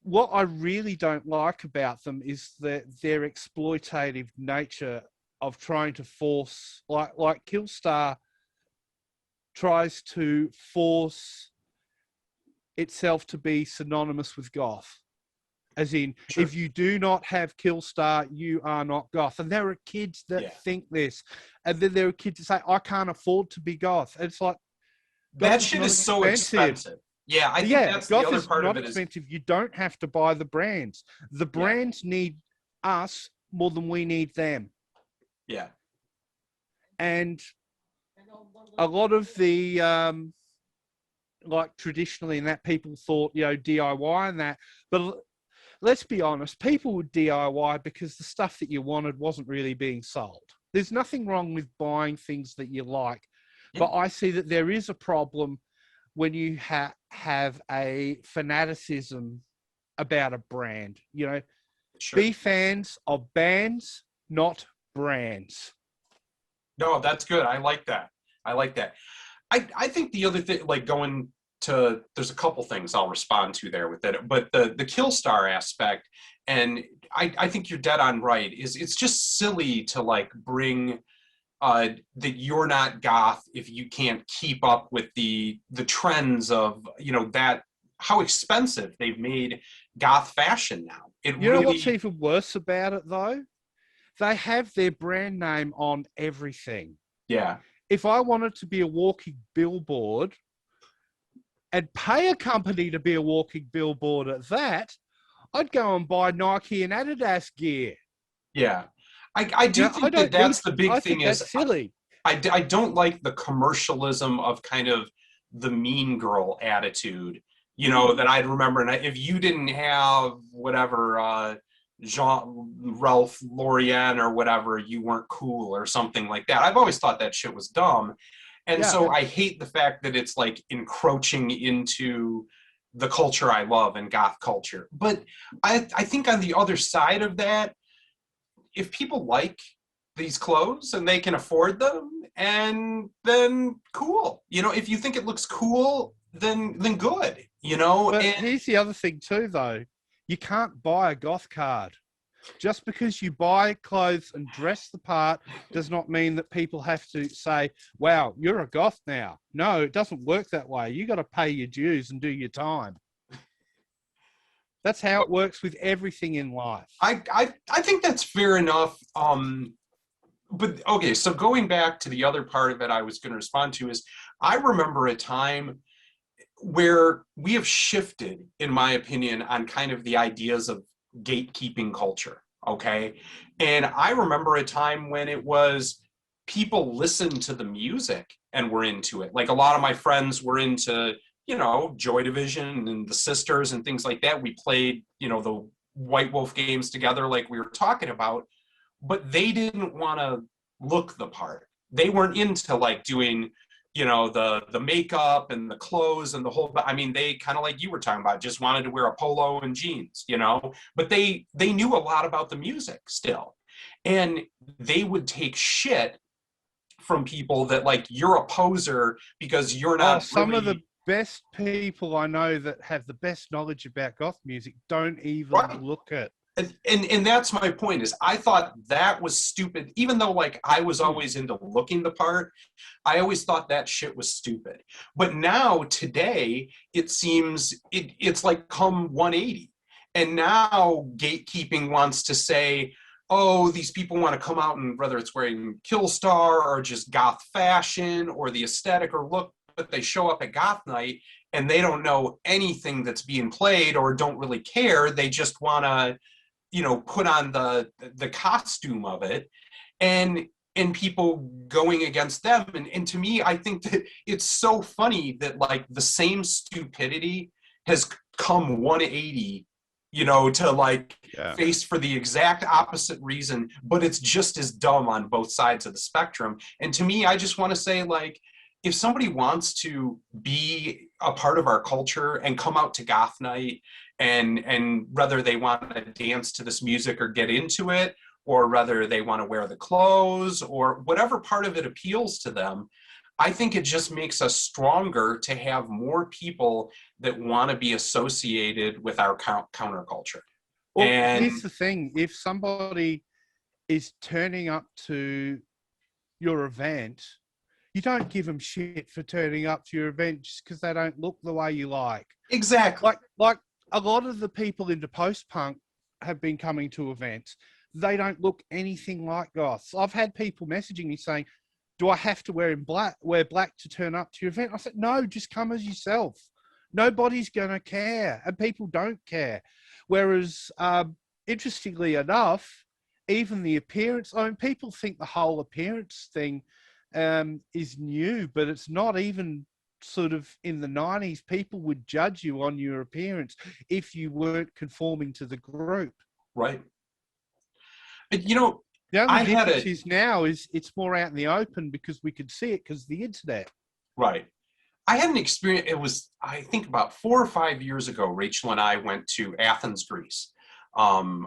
S3: What I really don't like about them is their exploitative nature of trying to force, like Killstar tries to force itself to be synonymous with goth. As in,
S1: Sure.
S3: if you do not have Killstar, you are not goth. And there are kids that think this. And then there are kids that say, I can't afford to be goth. And it's like,
S1: that shit is so expensive. Yeah, I think that's
S3: goth
S1: the other
S3: is
S1: part
S3: not
S1: of it.
S3: Expensive. You don't have to buy the brands. The brands need us more than we need them.
S1: Yeah.
S3: And a lot of the, like traditionally in that, people thought, you know, DIY and that. But let's be honest, people would DIY because the stuff that you wanted wasn't really being sold. There's nothing wrong with buying things that you like. Yeah. But I see that there is a problem when you have a fanaticism about a brand. You know,
S1: sure.
S3: Be fans of bands, not brands.
S1: No, that's good. I like that. I think the other thing, like going to, there's a couple things I'll respond to there with it, but the Killstar aspect, and I think you're dead on right, is it's just silly to like bring that you're not goth if you can't keep up with the trends of, you know, that how expensive they've made goth fashion now.
S3: You know what's even worse about it though? They have their brand name on everything.
S1: Yeah.
S3: If I wanted to be a walking billboard and pay a company to be a walking billboard at that, I'd go and buy Nike and Adidas gear.
S1: Yeah. I do think that's the big thing is
S3: that's silly.
S1: I don't like the commercialism of kind of the mean girl attitude, you know, that I'd remember. And if you didn't have whatever, Ralph Lauren or whatever, you weren't cool or something like that. I've always thought that shit was dumb. And so I hate the fact that it's like encroaching into the culture I love and goth culture. But I think on the other side of that, if people like these clothes and they can afford them, and then cool. You know, if you think it looks cool, then good, you know?
S3: But here's the other thing too, though. You can't buy a goth card. Just because you buy clothes and dress the part does not mean that people have to say, wow, you're a goth now. No, it doesn't work that way. You got to pay your dues and do your time. That's how it works with everything in life.
S1: I think that's fair enough. But okay, so going back to the other part of it I was going to respond to is, I remember a time where we have shifted, in my opinion, on kind of the ideas of gatekeeping culture, okay? And I remember a time when it was people listened to the music and were into it. Like a lot of my friends were into, you know, Joy Division and the Sisters and things like that. We played, you know, the White Wolf games together like we were talking about, but they didn't want to look the part. They weren't into like doing, you know, the makeup and the clothes and the whole, I mean, they kind of like you were talking about, just wanted to wear a polo and jeans, you know, but they knew a lot about the music still. And they would take shit from people that like, you're a poser because you're not
S3: some of the best people I know that have the best knowledge about goth music don't even look at.
S1: And that's my point, is I thought that was stupid. Even though like I was always into looking the part, I always thought that shit was stupid. But now today it seems it's like come 180. And now gatekeeping wants to say, oh, these people want to come out and whether it's wearing Killstar or just goth fashion or the aesthetic or look, but they show up at goth night and they don't know anything that's being played or don't really care. They just want to, you know, put on the costume of it. And and people going against them. And to me, I think that it's so funny that like the same stupidity has come 180, you know, to like face for the exact opposite reason, but it's just as dumb on both sides of the spectrum. And to me, I just want to say, like, if somebody wants to be a part of our culture and come out to Goth Night, and whether they want to dance to this music or get into it, or whether they want to wear the clothes, or whatever part of it appeals to them, I think it just makes us stronger to have more people that want to be associated with our counterculture.
S3: Well,
S1: and
S3: here's the thing. If somebody is turning up to your event, you don't give them shit for turning up to your event just because they don't look the way you like.
S1: Exactly.
S3: Like a lot of the people into post-punk have been coming to events. They don't look anything like Goths. I've had people messaging me saying, do I have to wear black to turn up to your event? I said, no, just come as yourself. Nobody's going to care, and people don't care. Whereas, interestingly enough, even the appearance, I mean, people think the whole appearance thing is new, but it's not. Even sort of in the 90s, people would judge you on your appearance if you weren't conforming to the group.
S1: Right. You know,
S3: the only difference is now is it's more out in the open because we could see it because of the internet.
S1: Right. I had an experience. It was, I think, about 4 or 5 years ago. Rachel and I went to Athens, Greece, on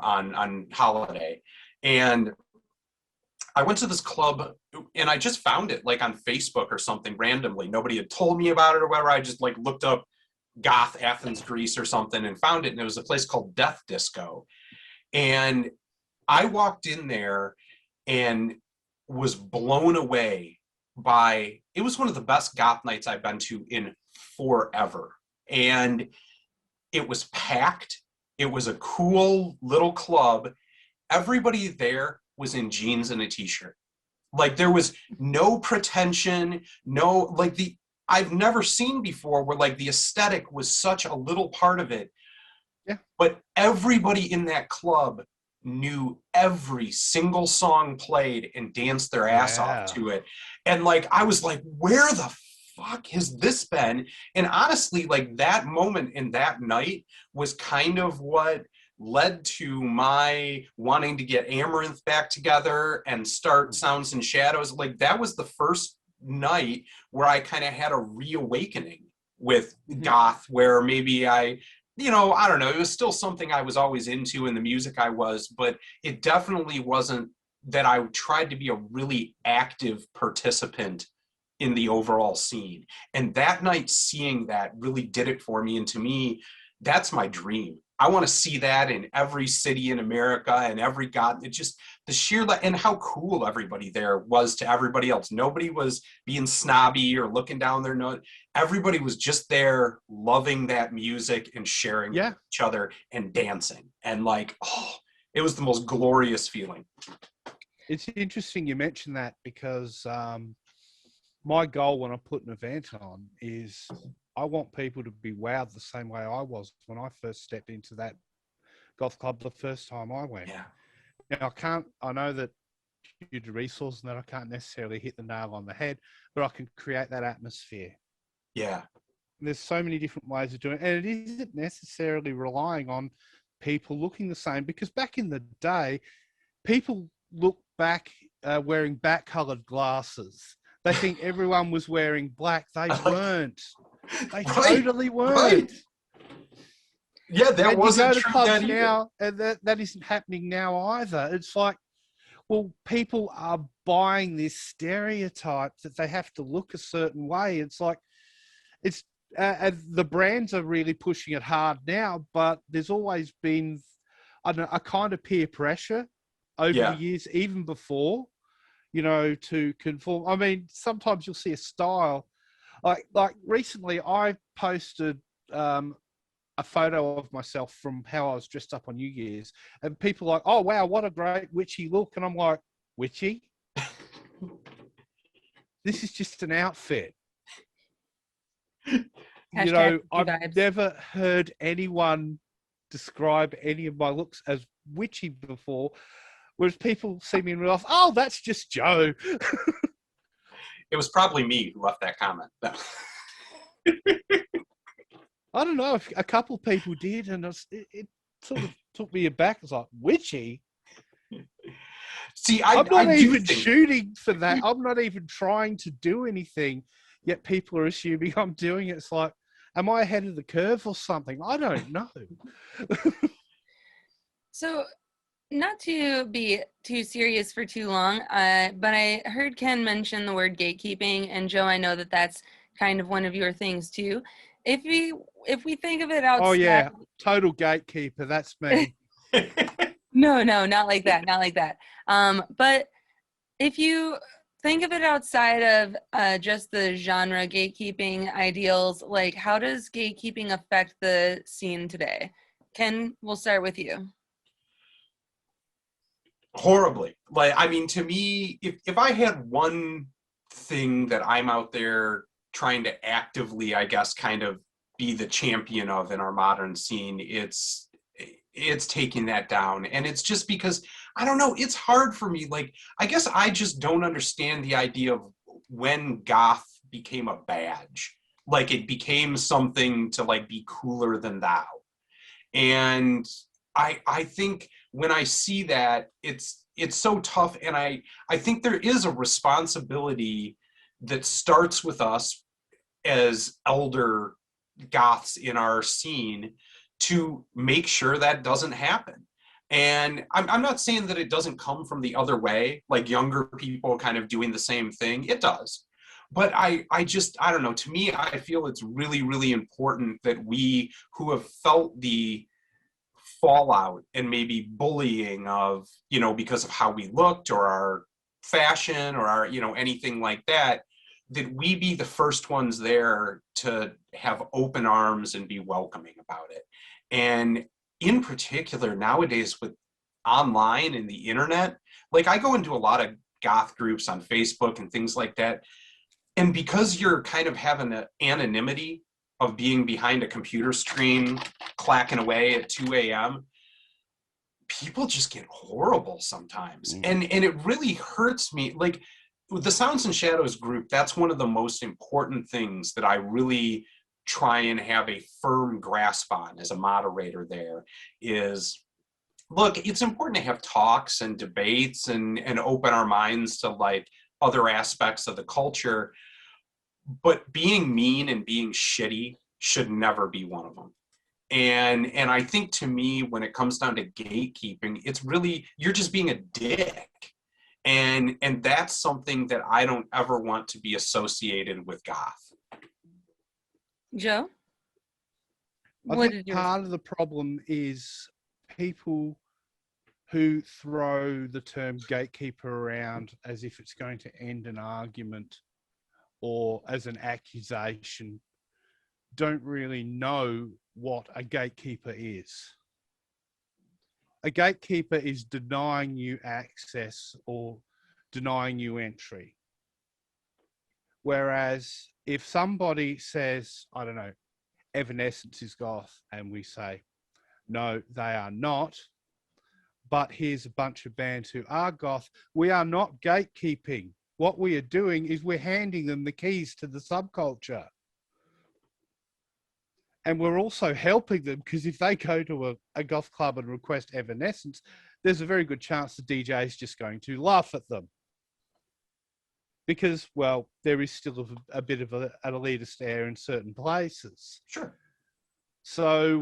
S1: holiday, and I went to this club, and I just found it like on Facebook or something randomly. Nobody had told me about it or whatever. I just like looked up Goth Athens, Greece or something and found it, and it was a place called Death Disco, and I walked in there and was blown away by, it was one of the best goth nights I've been to in forever. And it was packed. It was a cool little club. Everybody there was in jeans and a t-shirt. Like there was no pretension, no, like I've never seen before where like the aesthetic was such a little part of it.
S3: Yeah.
S1: But everybody in that club knew every single song played and danced their ass off to it. And like, I was like, where the fuck has this been? And honestly, like that moment in that night was kind of what led to my wanting to get Amaranth back together and start Sounds and Shadows. Like that was the first night where I kind of had a reawakening with goth, where maybe I don't know, it was still something I was always into in the music I was, but it definitely wasn't that I tried to be a really active participant in the overall scene. And that night, seeing that really did it for me. And to me, that's my dream. I want to see that in every city in America and every God. It just, the sheer, and how cool everybody there was to everybody else. Nobody was being snobby or looking down their nose. Everybody was just there loving that music and sharing with each other and dancing. And like, oh, it was the most glorious feeling.
S3: It's interesting you mentioned that because my goal when I put an event on is I want people to be wowed the same way I was when I first stepped into that golf club the first time I went.
S1: Yeah.
S3: Now, I know that due to resources that I can't necessarily hit the nail on the head, but I can create that atmosphere.
S1: Yeah.
S3: There's so many different ways of doing it. And it isn't necessarily relying on people looking the same, because back in the day, people look back wearing back-coloured glasses. They think everyone was wearing black. They weren't. They totally weren't. Right.
S1: Yeah, that wasn't true then
S3: now, and that isn't happening now either. It's like, well, people are buying this stereotype that they have to look a certain way. It's like, it's the brands are really pushing it hard now, but there's always been a kind of peer pressure over the years, even before, to conform. I mean, sometimes you'll see a style. Like recently, I posted a photo of myself from how I was dressed up on New Year's, and people are like, "Oh wow, what a great witchy look!" And I'm like, "Witchy? This is just an outfit." I've never heard anyone describe any of my looks as witchy before. Whereas people see me in real life, oh, that's just Joe.
S1: It was probably me who left that comment.
S3: I don't know if a couple people did, and it sort of took me aback. It's like, witchy?
S1: See,
S3: I'm not
S1: I
S3: even shooting for that. I'm not even trying to do anything, yet people are assuming I'm doing it. It's like, am I ahead of the curve or something? I don't know.
S2: So, not to be too serious for too long, but I heard Ken mention the word gatekeeping, and Joe, I know that that's kind of one of your things too. If we think of it outside,
S3: oh yeah, total gatekeeper. That's me.
S2: No, not like that, not like that. But if you think of it outside of just the genre gatekeeping ideals, like how does gatekeeping affect the scene today? Ken, we'll start with you.
S1: Horribly. Like, I mean, to me, if I had one thing that I'm out there trying to actively, I guess, kind of be the champion of in our modern scene, it's taking that down. And it's just because, I don't know, it's hard for me. Like, I guess I just don't understand the idea of when goth became a badge. Like, it became something to like be cooler than thou. And I think when I see that, it's so tough. And I think there is a responsibility that starts with us as elder goths in our scene to make sure that doesn't happen. And I'm not saying that it doesn't come from the other way, like younger people kind of doing the same thing. It does. But I don't know. To me, I feel it's really, really important that we who have felt the fallout and maybe bullying of, because of how we looked or our fashion or our, anything like that, that we be the first ones there to have open arms and be welcoming about it. And in particular, nowadays with online and the internet, like I go into a lot of goth groups on Facebook and things like that. And because you're kind of having an anonymity of being behind a computer screen, clacking away at 2 a.m., people just get horrible sometimes. And it really hurts me. Like with the Sounds and Shadows group, that's one of the most important things that I really try and have a firm grasp on as a moderator there is, look, it's important to have talks and debates and open our minds to like other aspects of the culture, but being mean and being shitty should never be one of them. And I think to me, when it comes down to gatekeeping, it's really, you're just being a dick. And that's something that I don't ever want to be associated with goth.
S2: Joe?
S3: I think part of the problem is people who throw the term gatekeeper around as if it's going to end an argument or as an accusation don't really know what a gatekeeper is. A gatekeeper is denying you access or denying you entry. Whereas if somebody says, I don't know, Evanescence is goth, and we say, no, they are not, but here's a bunch of bands who are goth, we are not gatekeeping. What we are doing is we're handing them the keys to the subculture. And we're also helping them because if they go to a goth club and request Evanescence, there's a very good chance the DJ is just going to laugh at them. Because, well, there is still a bit of an elitist air in certain places.
S1: Sure.
S3: So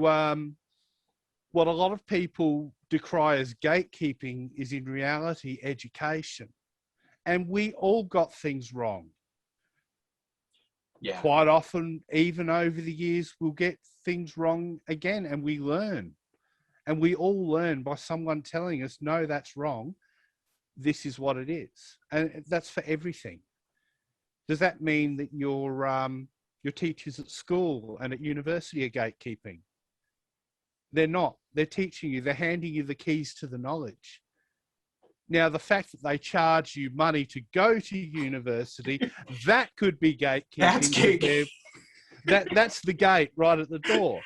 S3: what a lot of people decry as gatekeeping is in reality education. And we all got things wrong.
S1: Yeah.
S3: Quite often, even over the years, we'll get things wrong again and we learn. And we all learn by someone telling us, no, that's wrong. This is what it is. And that's for everything. Does that mean that your teachers at school and at university are gatekeeping? They're not. They're teaching you. They're handing you the keys to the knowledge. Now, the fact that they charge you money to go to university, that could be gatekeeping.
S1: That's gatekeeping.
S3: That's the gate right at the door.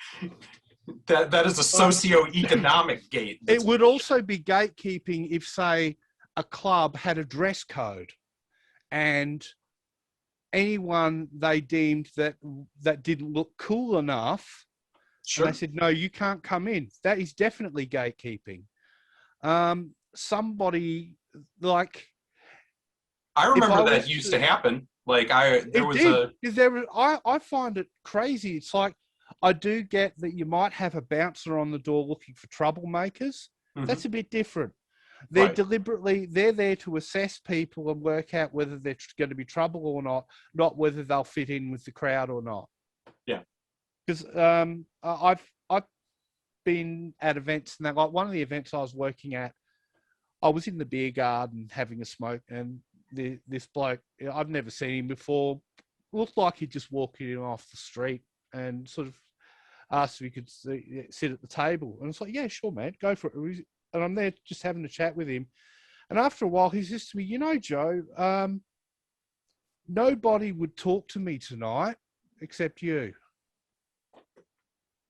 S1: That is a socio-economic gate.
S3: It would also be gatekeeping if, say, a club had a dress code and anyone they deemed that didn't look cool enough,
S1: Sure.
S3: and they said, no, you can't come in. That is definitely gatekeeping. Somebody like...
S1: I remember that used to happen. Like I find it crazy. It's like, I do get that you might have a bouncer on the door looking for troublemakers. Mhm.
S3: That's a bit different. They're
S1: Right.
S3: deliberately, they're there to assess people and work out whether they're going to be trouble or not whether they'll fit in with the crowd or not.
S1: Yeah.
S3: Because I've been at events, and like one of the events I was working at, I was in the beer garden having a smoke, and this bloke, I've never seen him before, looked like he'd just walked in off the street and sort of asked if he could sit at the table. And it's like, yeah, sure, man, go for it. And I'm there just having a chat with him. And after a while, he says to me, you know, Joe, nobody would talk to me tonight except you.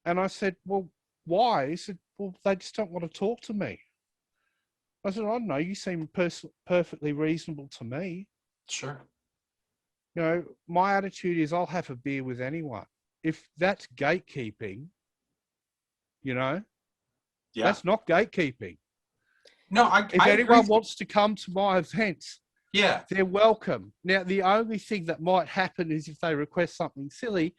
S3: And I said, well, why? He said, well, they just don't want to talk to me. I said, I don't know, you seem perfectly reasonable to me.
S1: Sure.
S3: You know, my attitude is I'll have a beer with anyone. If that's gatekeeping, you know,
S1: Yeah.
S3: that's not gatekeeping.
S1: No,
S3: if anyone wants to come to my events,
S1: yeah,
S3: they're welcome. Now, the only thing that might happen is if they request something silly,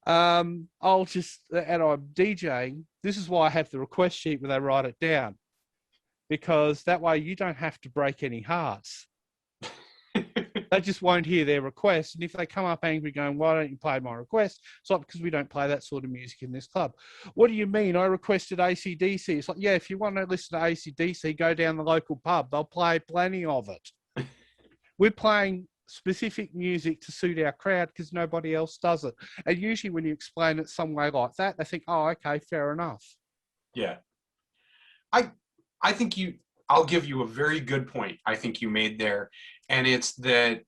S3: I'll just, and I'm DJing, this is why I have the request sheet where they write it down, because that way you don't have to break any hearts. They just won't hear their request. And if they come up angry going, why don't you play my request? It's like, because we don't play that sort of music in this club. What do you mean? I requested AC/DC. It's like, yeah, if you want to listen to AC/DC, go down the local pub. They'll play plenty of it. We're playing specific music to suit our crowd because nobody else does it. And usually when you explain it some way like that, they think, oh, okay, fair enough.
S1: Yeah. I think I'll give you a very good point I think you made there. And it's that,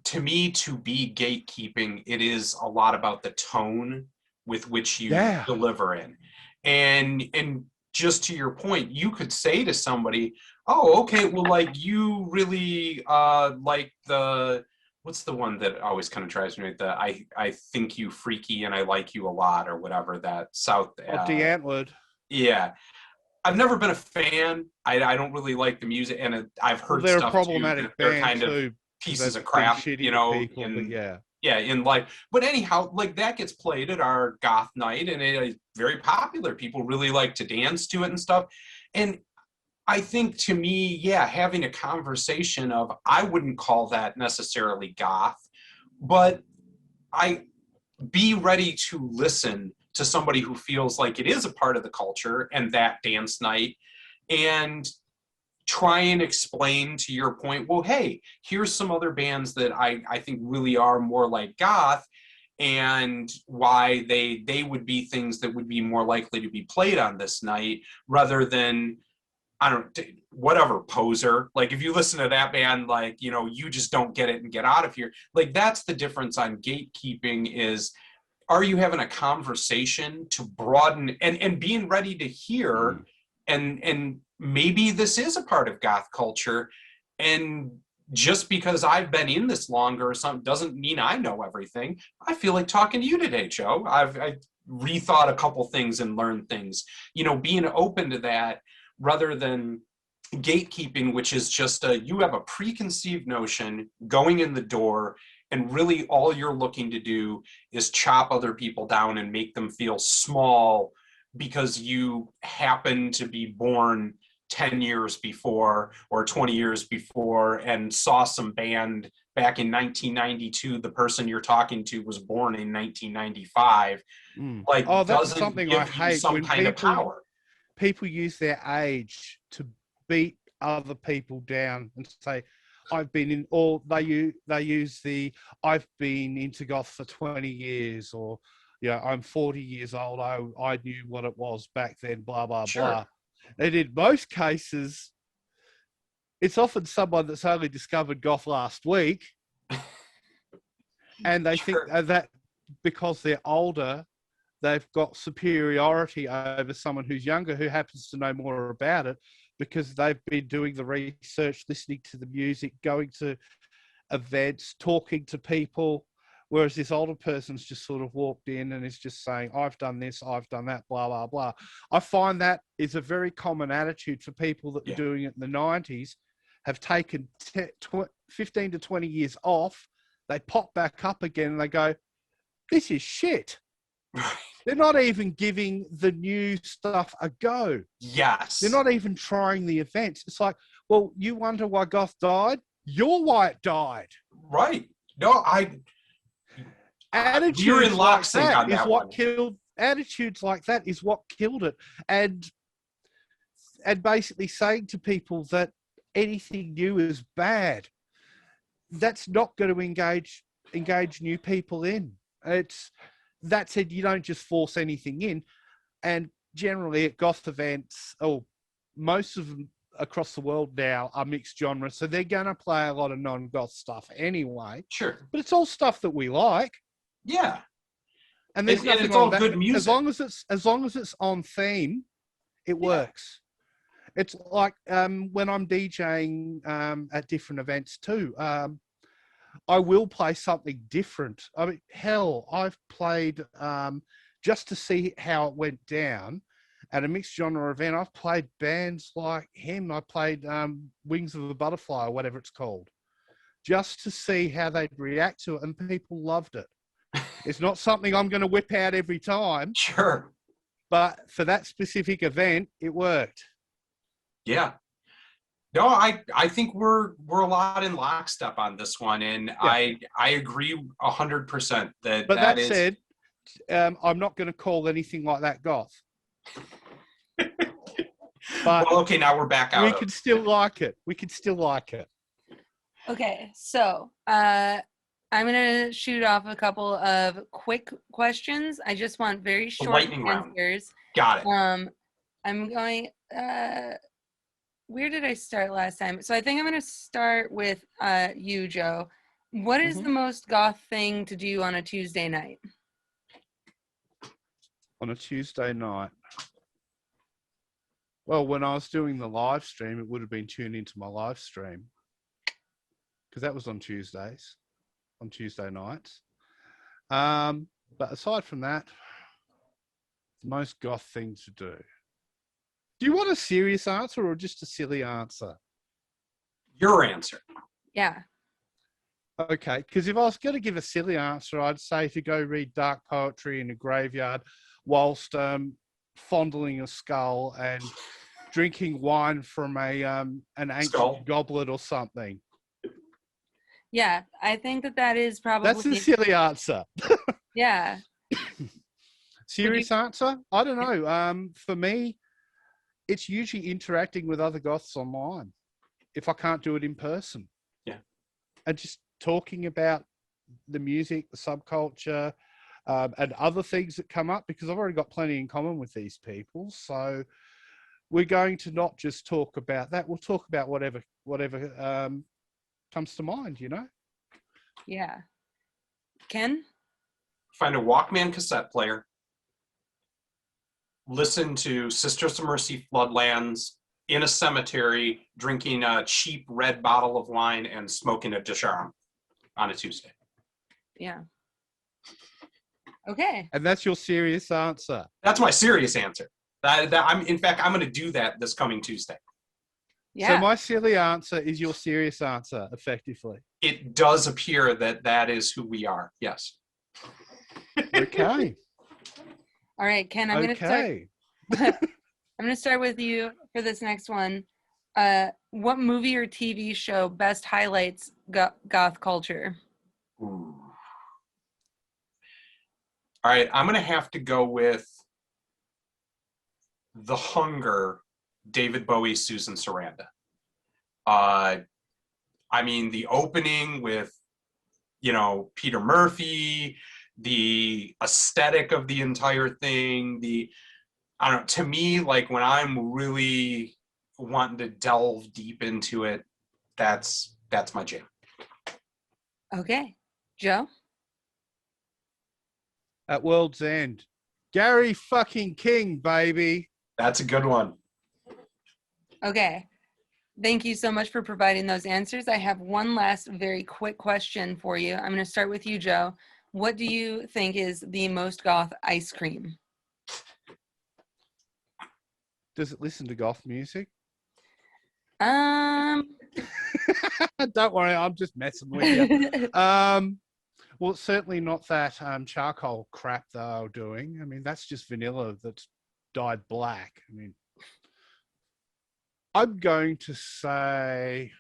S1: to me, to be gatekeeping, it is a lot about the tone with which you deliver in. And just to your point, you could say to somebody, oh, okay, well, like, you really like what's the one that always kind of drives me, I think you freaky and I like you a lot, or whatever, that South.
S3: DeAntwood.
S1: Yeah. I've never been a fan. I don't really like the music, and I've heard
S3: they're
S1: stuff
S3: a problematic
S1: too, that they're
S3: band
S1: kind
S3: too,
S1: of pieces of crap, you know.
S3: People,
S1: in life. But anyhow, like, that gets played at our goth night, and it is very popular. People really like to dance to it and stuff. And I think, to me, yeah, having a conversation of, I wouldn't call that necessarily goth, but be ready to listen to somebody who feels like it is a part of the culture and that dance night, and try and explain, to your point, well, hey, here's some other bands that I think really are more like goth, and why they would be things that would be more likely to be played on this night, rather than, I don't, whatever, poser. Like, if you listen to that band, like, you know, you just don't get it and get out of here. Like, that's the difference on gatekeeping is, are you having a conversation to broaden and being ready to hear, and maybe this is a part of goth culture, and just because I've been in this longer or something doesn't mean I know everything. I feel like talking to you today, Joe. I've rethought a couple things and learned things, you know, being open to that, rather than gatekeeping, which is just you have a preconceived notion going in the door, and really all you're looking to do is chop other people down and make them feel small because you happen to be born 10 years before or 20 years before and saw some band back in 1992. The person you're talking to was born in 1995. Like,
S3: that's something I hate,
S1: some
S3: when
S1: kind of power.
S3: People use their age to beat other people down and say, I've been in, or they use the, I've been into goth for 20 years, or, you know, I'm 40 years old, I knew what it was back then, blah, blah, blah. And in most cases, it's often someone that's only discovered goth last week, and they think that because they're older, they've got superiority over someone who's younger who happens to know more about it because they've been doing the research, listening to the music, going to events, talking to people, whereas this older person's just sort of walked in and is just saying, I've done this, I've done that, blah, blah, blah. I find that is a very common attitude for people that were doing it in the 90s, have taken 15 to 20 years off, they pop back up again and they go, this is shit. They're not even giving the new stuff a go.
S1: Yes.
S3: They're not even trying the events. It's like, well, you wonder why Goth died? You're why it died.
S1: Right. No, you're in lockstep on that one.
S3: Attitudes like that is what killed it. And basically saying to people that anything new is bad, that's not going to engage new people in. That said, you don't just force anything in. And generally at Goth events, most of them across the world now are mixed genre, so they're going to play a lot of non-Goth stuff anyway.
S1: Sure.
S3: But it's all stuff that we like.
S1: Yeah.
S3: And there's nothing
S1: it's all
S3: that.
S1: good music.
S3: As long as it's on theme, it works. It's like when I'm DJing at different events too. I will play something different. I mean, hell, I've played just to see how it went down at a mixed genre event. I've played bands like him. I played Wings of a Butterfly or whatever it's called, just to see how they'd react to it, and people loved it. It's not something I'm going to whip out every time.
S1: Sure.
S3: But for that specific event, it worked.
S1: Yeah. No, I think we're a lot in lockstep on this one, and I agree 100% that.
S3: But that said, I'm not going to call anything like that Goth. But
S1: well, okay, now we're back out.
S3: We can still like it.
S2: Okay, so I'm going to shoot off a couple of quick questions. I just want very short
S1: lightning
S2: answers.
S1: Got it.
S2: I'm going... where did I start last time? So I think I'm going to start with you, Joe. What is the most Goth thing to do on a Tuesday night?
S3: On a Tuesday night? Well, when I was doing the live stream, it would have been tuned into my live stream, because that was on Tuesday nights. But aside from that, the most Goth thing to do. Do you want a serious answer or just a silly answer?
S1: Your answer.
S2: Yeah.
S3: Okay, because if I was going to give a silly answer, I'd say to go read dark poetry in a graveyard whilst fondling a skull and drinking wine from an ancient goblet or something.
S2: Yeah, I think that is probably...
S3: That's a silly answer.
S2: Yeah.
S3: Serious answer? I don't know. For me, it's usually interacting with other Goths online if I can't do it in person.
S1: Yeah.
S3: And just talking about the music, the subculture, and other things that come up, because I've already got plenty in common with these people. So we're going to not just talk about that. We'll talk about whatever comes to mind, you know?
S2: Yeah. Ken?
S1: Find a Walkman cassette player. Listen to Sisters of Mercy Floodlands in a cemetery, drinking a cheap red bottle of wine and smoking a Disharm on a Tuesday.
S2: Yeah. Okay.
S3: And that's your serious answer.
S1: That's my serious answer. I'm going to do that this coming Tuesday.
S2: Yeah.
S3: So my silly answer is your serious answer, effectively.
S1: It does appear that is who we are. Yes.
S3: Okay.
S2: All right, Ken, I'm going to start with you for this next one. What movie or TV show best highlights goth culture?
S1: Ooh. All right, I'm going to have to go with The Hunger, David Bowie, Susan Sarandon. I mean, the opening with, Peter Murphy, the aesthetic of the entire thing, I don't know, to me, like when I'm really wanting to delve deep into it, that's my jam.
S2: Okay. Joe?
S3: At World's End, Gary fucking King, baby.
S1: That's a good one.
S2: Okay. Thank you so much for providing those answers. I have one last very quick question for you. I'm going to start with you, Joe. What do you think is the most goth ice cream?
S3: Does it listen to goth music?
S2: Um,
S3: Don't worry, I'm just messing with you. Well, it's certainly not that charcoal crap they are doing. I mean, that's just vanilla that's dyed black. I mean, I'm going to say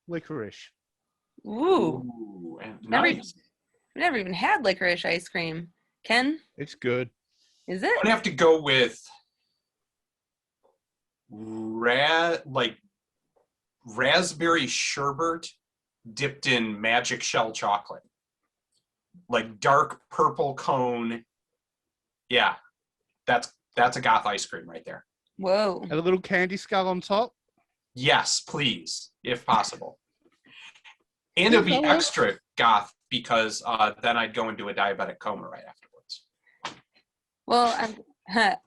S3: licorice.
S2: ooh,
S1: Ooh,
S2: never,
S1: nice.
S2: never even had licorice ice cream. Ken,
S3: It's good.
S2: is
S1: I'm
S2: it?
S1: gonna have to go with raspberry sherbet dipped in magic shell chocolate, like dark purple cone. Yeah, that's a goth ice cream right there.
S2: Whoa.
S3: And a little candy skull on top.
S1: Yes, please, if possible. And it'll be extra goth because then I'd go into a diabetic coma right afterwards.
S2: Well,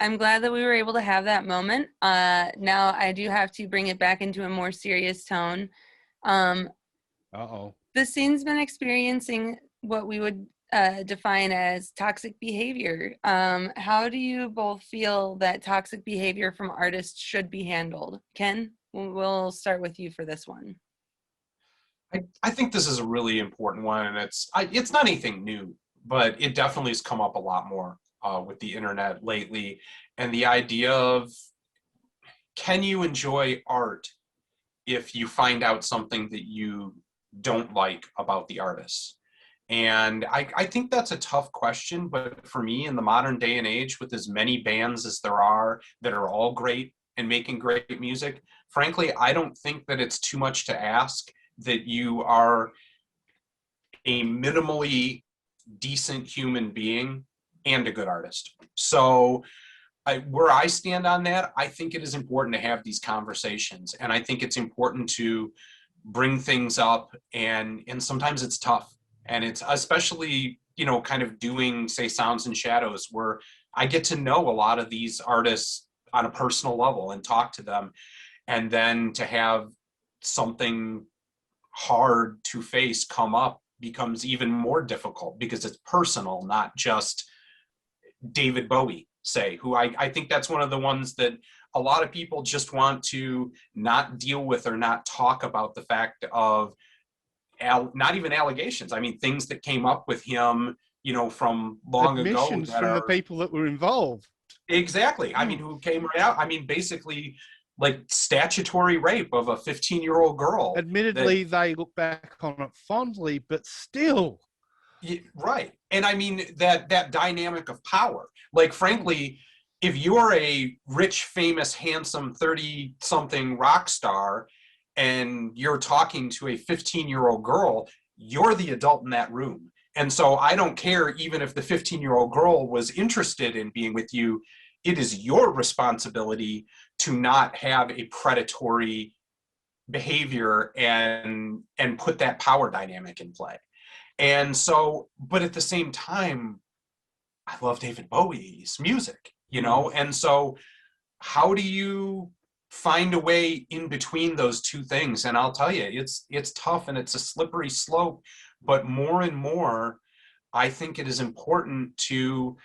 S2: I'm glad that we were able to have that moment. Now I do have to bring it back into a more serious tone.
S3: Uh-oh.
S2: The scene's been experiencing what we would define as toxic behavior. How do you both feel that toxic behavior from artists should be handled? Ken, we'll start with you for this one.
S1: I think this is a really important one, and it's not anything new, but it definitely has come up a lot more with the internet lately. And the idea of, can you enjoy art if you find out something that you don't like about the artist? And I think that's a tough question, but for me in the modern day and age, with as many bands as there are that are all great and making great music, frankly, I don't think that it's too much to ask that you are a minimally decent human being and a good artist. So where I stand on that, I think it is important to have these conversations. And I think it's important to bring things up, and sometimes it's tough. And it's especially, kind of doing, say, Sounds and Shadows, where I get to know a lot of these artists on a personal level and talk to them. And then to have something hard to face come up becomes even more difficult because it's personal, not just David Bowie, say, who I think that's one of the ones that a lot of people just want to not deal with or not talk about, the fact of not even allegations. I mean, things that came up with him, from long ago.
S3: Admissions from the people that were involved.
S1: Exactly. I mean, who came right out. I mean, basically, like statutory rape of a 15-year-old girl.
S3: Admittedly, they look back on it fondly, but still.
S1: Right. And I mean, that dynamic of power. Like, frankly, if you're a rich, famous, handsome 30-something rock star and you're talking to a 15-year-old girl, you're the adult in that room. And so I don't care even if the 15-year-old girl was interested in being with you. It is your responsibility to not have a predatory behavior and put that power dynamic in play. And so, but at the same time, I love David Bowie's music, and so how do you find a way in between those two things? And I'll tell you, it's tough and it's a slippery slope, but more and more, I think it is important to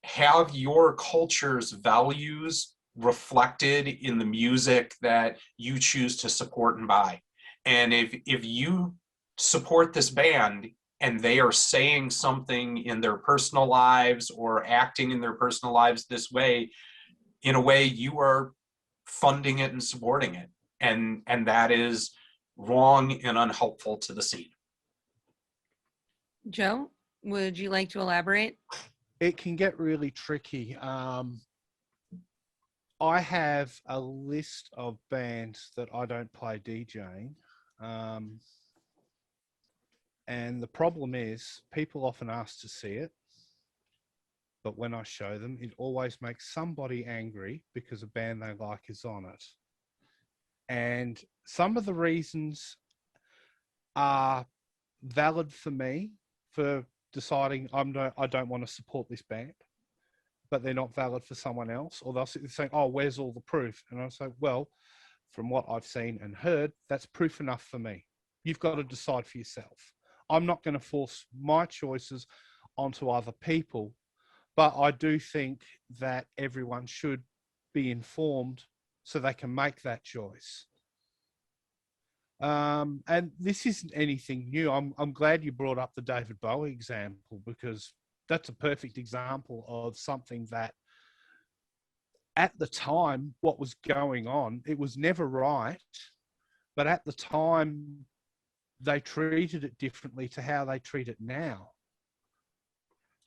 S1: have your culture's values reflected in the music that you choose to support and buy. And if you support this band and they are saying something in their personal lives or acting in their personal lives this way, in a way you are funding it and supporting it. And that is wrong and unhelpful to the scene.
S2: Joe, would you like to elaborate?
S3: It can get really tricky. I have a list of bands that I don't play DJing. And the problem is people often ask to see it. But when I show them, it always makes somebody angry because a band they like is on it. And some of the reasons are valid for me. for deciding I don't want to support this band, but they're not valid for someone else. Or they'll sit there saying, oh, where's all the proof? And I'll say, well, from what I've seen and heard, that's proof enough for me. You've got to decide for yourself. I'm not going to force my choices onto other people, but I do think that everyone should be informed so they can make that choice. And this isn't anything new. I'm glad you brought up the David Bowie example, because that's a perfect example of something that at the time, what was going on, it was never right, but at the time they treated it differently to how they treat it now.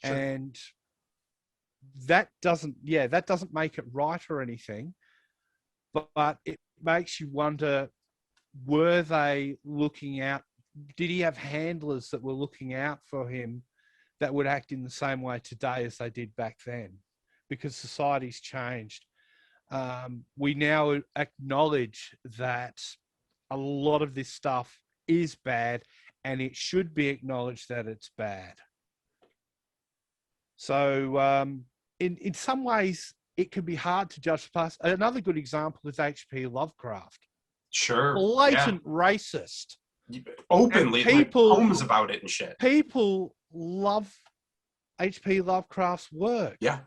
S3: Sure. And that doesn't make it right or anything, but it makes you wonder, were they looking out? Did he have handlers that were looking out for him that would act in the same way today as they did back then? Because society's changed. We now acknowledge that a lot of this stuff is bad, and it should be acknowledged that it's bad. So in some ways, it can be hard to judge past. Another good example is H.P. Lovecraft.
S1: Sure.
S3: Blatant racist.
S1: Openly,
S3: people,
S1: like poems about it and shit.
S3: People love H.P. Lovecraft's work.
S1: Yeah.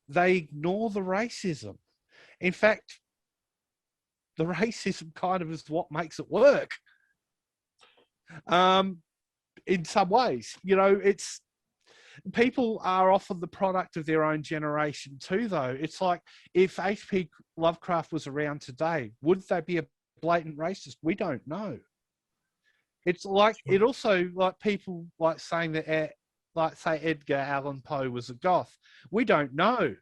S3: They ignore the racism. In fact, the racism kind of is what makes it work. In some ways, it's people are often the product of their own generation too, though. It's like, if H.P. Lovecraft was around today, would they be a blatant racist? We don't know. It's like, it also, like, people like saying that, like, say Edgar Allan Poe was a goth. We don't know.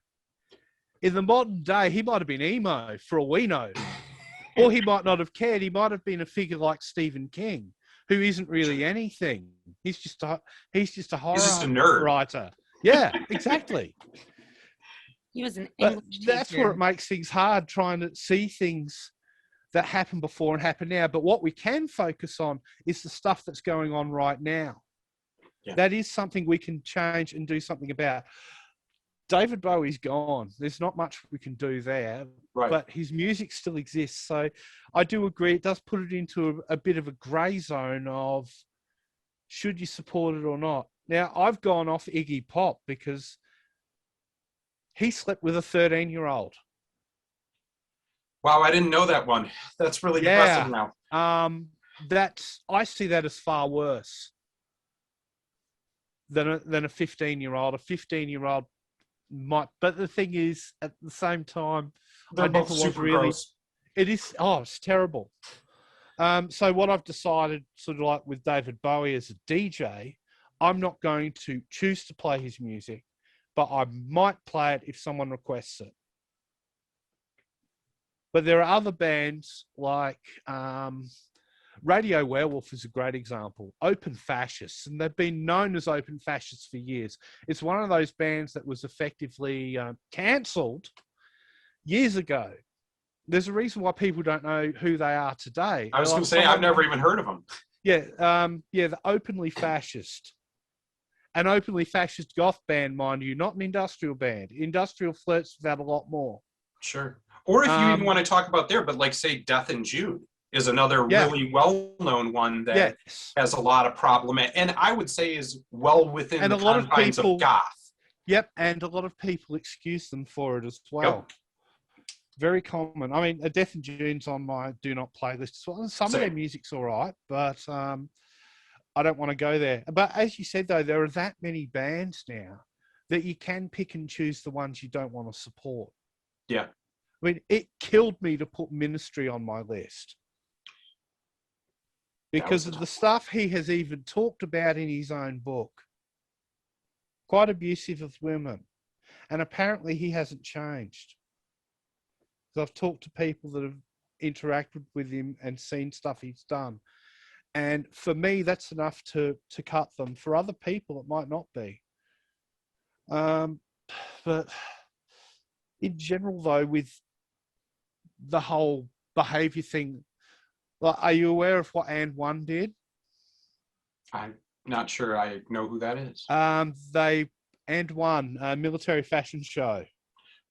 S3: In the modern day, he might have been emo, for all we know. Or he might not have cared. He might have been a figure like Stephen King, who isn't really anything. He's just a horror
S1: He's just a nerd
S3: writer. Yeah, exactly.
S2: He was an English teacher.
S3: That's where it makes things hard, trying to see things that happened before and happen now. But what we can focus on is the stuff that's going on right now. Yeah. That is something we can change and do something about. David Bowie's gone. There's not much we can do there, right, but his music still exists. So I do agree. It does put it into a bit of a grey zone of, should you support it or not? Now, I've gone off Iggy Pop because he slept with a 13-year-old.
S1: Wow, I didn't know that one. That's really depressing now.
S3: I see that as far worse than a 15-year-old. A 15-year-old might, but the thing is, at the same time,
S1: they're both super gross.
S3: It is. Oh, it's terrible. So what I've decided, sort of like with David Bowie as a DJ, I'm not going to choose to play his music, but I might play it if someone requests it. But there are other bands like Radio Werewolf is a great example. Open Fascists, and they've been known as Open Fascists for years. It's one of those bands that was effectively cancelled years ago. There's a reason why people don't know who they are today.
S1: I was going to say, I've never even heard of them.
S3: Yeah, the Openly Fascist. An openly fascist goth band, mind you, not an industrial band. Industrial flirts with that a lot more.
S1: Sure. Or if you even want to talk about there, but like, say, Death and Jude is another really well-known one that has a lot of problem, and I would say is well within the confines of goth.
S3: Yep, and a lot of people excuse them for it as well. Yep. Very common. I mean, Death and June's on my do not playlist as well. Some of their music's all right, but I don't want to go there. But as you said, though, there are that many bands now that you can pick and choose the ones you don't want to support.
S1: Yeah.
S3: I mean, it killed me to put Ministry on my list because of the stuff he has even talked about in his own book. Quite abusive of women. And apparently he hasn't changed. Because I've talked to people that have interacted with him and seen stuff he's done. And for me, that's enough to cut them. For other people, it might not be. But in general, though, with the whole behaviour thing, like, are you aware of what And One did?
S1: Not sure I know who that is.
S3: Military fashion show.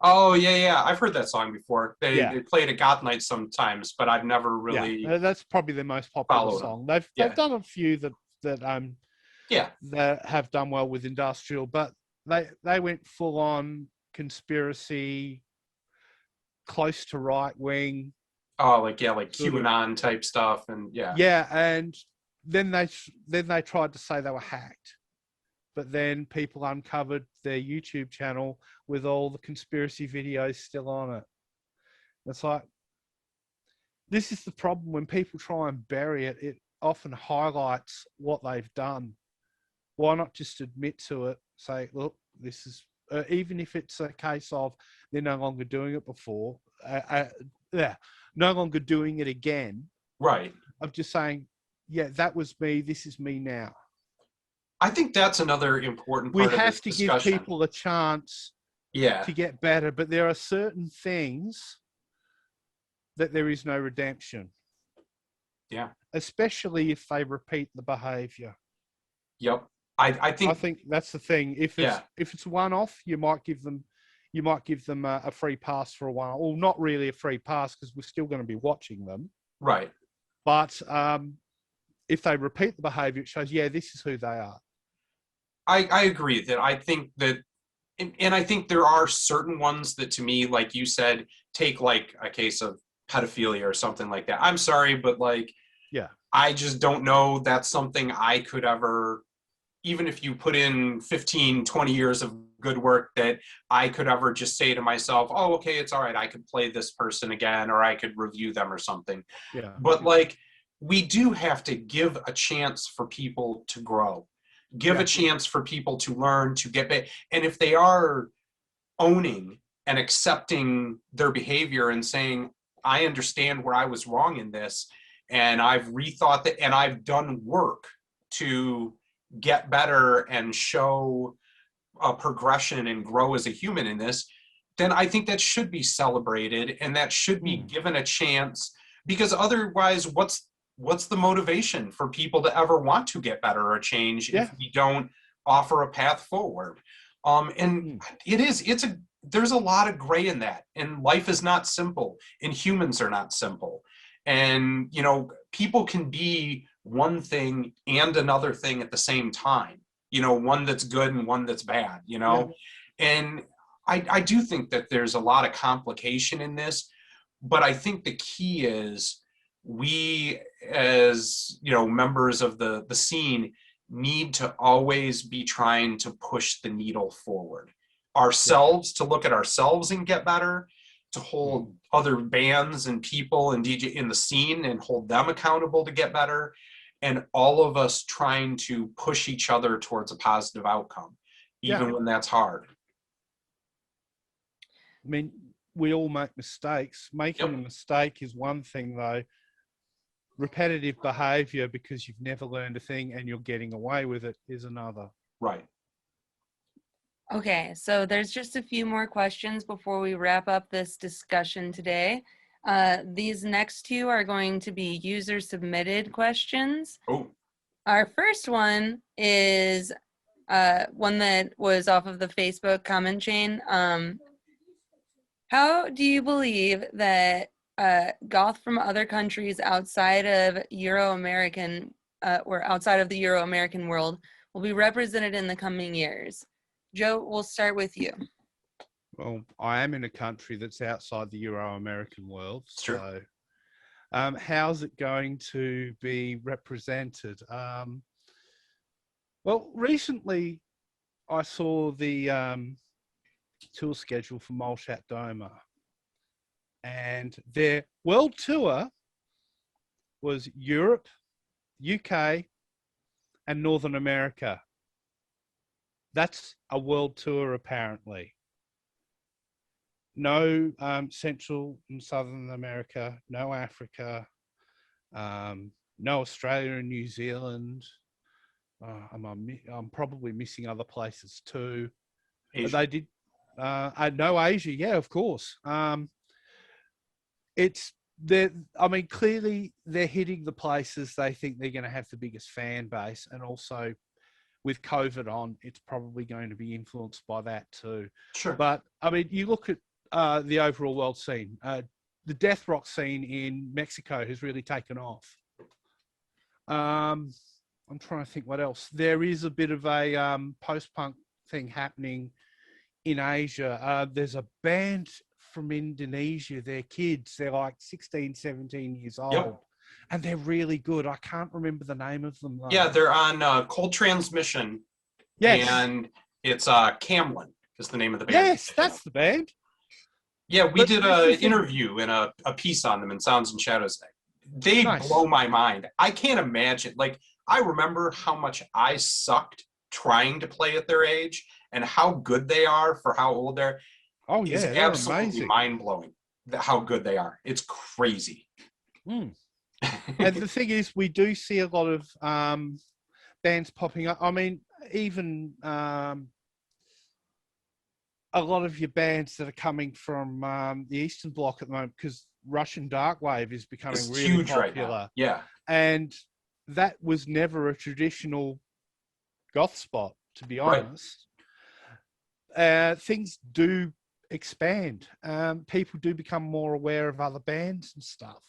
S1: Oh, yeah. I've heard that song before. They
S3: Yeah.
S1: play it at Goth Night sometimes, but I've never really
S3: That's probably their most popular
S1: followed
S3: song.
S1: them.
S3: They've done a few that have done well with industrial, but they went full on conspiracy, close to right wing.
S1: Oh, like QAnon type stuff, and
S3: and then they tried to say they were hacked, but then people uncovered their YouTube channel with all the conspiracy videos still on it. It's like, this is the problem when people try and bury it. It often highlights what they've done. Why not just admit to it? Say, look, this is even if it's a case of they're no longer doing it before. No longer doing it again.
S1: Right.
S3: I'm just saying, yeah, that was me. This is me now.
S1: I think that's another important part of this
S3: have to
S1: discussion.
S3: give people a chance to get better, but there are certain things that there is no redemption.
S1: Yeah.
S3: Especially if they repeat the behavior.
S1: Yep. I think
S3: that's the thing. If it's one off, you might give them a free pass for a while. Well, not really a free pass because we're still going to be watching them.
S1: Right.
S3: But if they repeat the behavior, it shows, this is who they are.
S1: I agree that I think that, and I think there are certain ones that, to me, like you said, take like a case of pedophilia or something like that. I'm sorry, but I just don't know that's something I could ever, even if you put in 15, 20 years of good work, that I could ever just say to myself, oh, okay, it's all right. I could play this person again, or I could review them or something.
S3: Yeah.
S1: But we do have to give a chance for people to grow, give a chance for people to learn, to get back. And if they are owning and accepting their behavior and saying, I understand where I was wrong in this, and I've rethought that, and I've done work to get better and show a progression and grow as a human in this, then I think that should be celebrated and that should be given a chance, because otherwise what's the motivation for people to ever want to get better or change if we don't offer a path forward? There's a lot of gray in that, and life is not simple, and humans are not simple. And, people can be one thing and another thing at the same time, one that's good and one that's bad, and I do think that there's a lot of complication in this, but I think the key is we, as, members of the scene, need to always be trying to push the needle forward ourselves, to look at ourselves and get better, to hold other bands and people and DJ in the scene and hold them accountable to get better, and all of us trying to push each other towards a positive outcome, even when that's hard.
S3: I mean, we all make mistakes. Making a mistake is one thing, though. Repetitive behavior because you've never learned a thing and you're getting away with it is another.
S1: Right.
S2: Okay, so there's just a few more questions before we wrap up this discussion today. These next two are going to be user-submitted questions.
S1: Oh.
S2: Our first one is one that was off of the Facebook comment chain. How do you believe that Goth from other countries outside of Euro-American or outside of the Euro-American world will be represented in the coming years? Joe, we'll start with you.
S3: Well, I am in a country that's outside the Euro-American world.
S1: Sure.
S3: So how's it going to be represented? Well, recently I saw the tour schedule for Molchat Doma, and their world tour was Europe, UK, and Northern America. That's a world tour, apparently. No Central and Southern America, no Africa, no Australia and New Zealand. I'm probably missing other places too.
S1: Asia.
S3: They did. No Asia, yeah, of course. Clearly they're hitting the places they think they're going to have the biggest fan base, and also with COVID on, it's probably going to be influenced by that too.
S1: Sure.
S3: But I mean, you look at the overall world scene. The death rock scene in Mexico has really taken off. I'm trying to think what else. There is a bit of a post-punk thing happening in Asia. There's a band from Indonesia. They're kids. They're like 16, 17 years old.
S1: Yep.
S3: And they're really good. I can't remember the name of them, though.
S1: Yeah, they're on Cold Transmission.
S3: Yes.
S1: And it's Camlin is the name of the band.
S3: Yes, that's the band.
S1: Yeah, we
S3: But
S1: did
S3: this
S1: an
S3: is the-
S1: interview and a piece on them in Sounds and Shadows. They
S3: Nice.
S1: blow my mind. I can't imagine. Like, I remember how much I sucked trying to play at their age and how good they are for how old they're.
S3: Oh, yeah,
S1: It's
S3: they're
S1: absolutely
S3: amazing.
S1: mind-blowing how good they are. It's crazy.
S3: Mm. And the thing is, we do see a lot of bands popping up. I mean, even a lot of your bands that are coming from the Eastern Bloc at the moment, because Russian Darkwave is becoming
S1: It's
S3: really
S1: huge
S3: popular.
S1: right now. Yeah.
S3: And that was never a traditional goth spot, to be
S1: Right.
S3: honest. Things do expand. People do become more aware of other bands and stuff.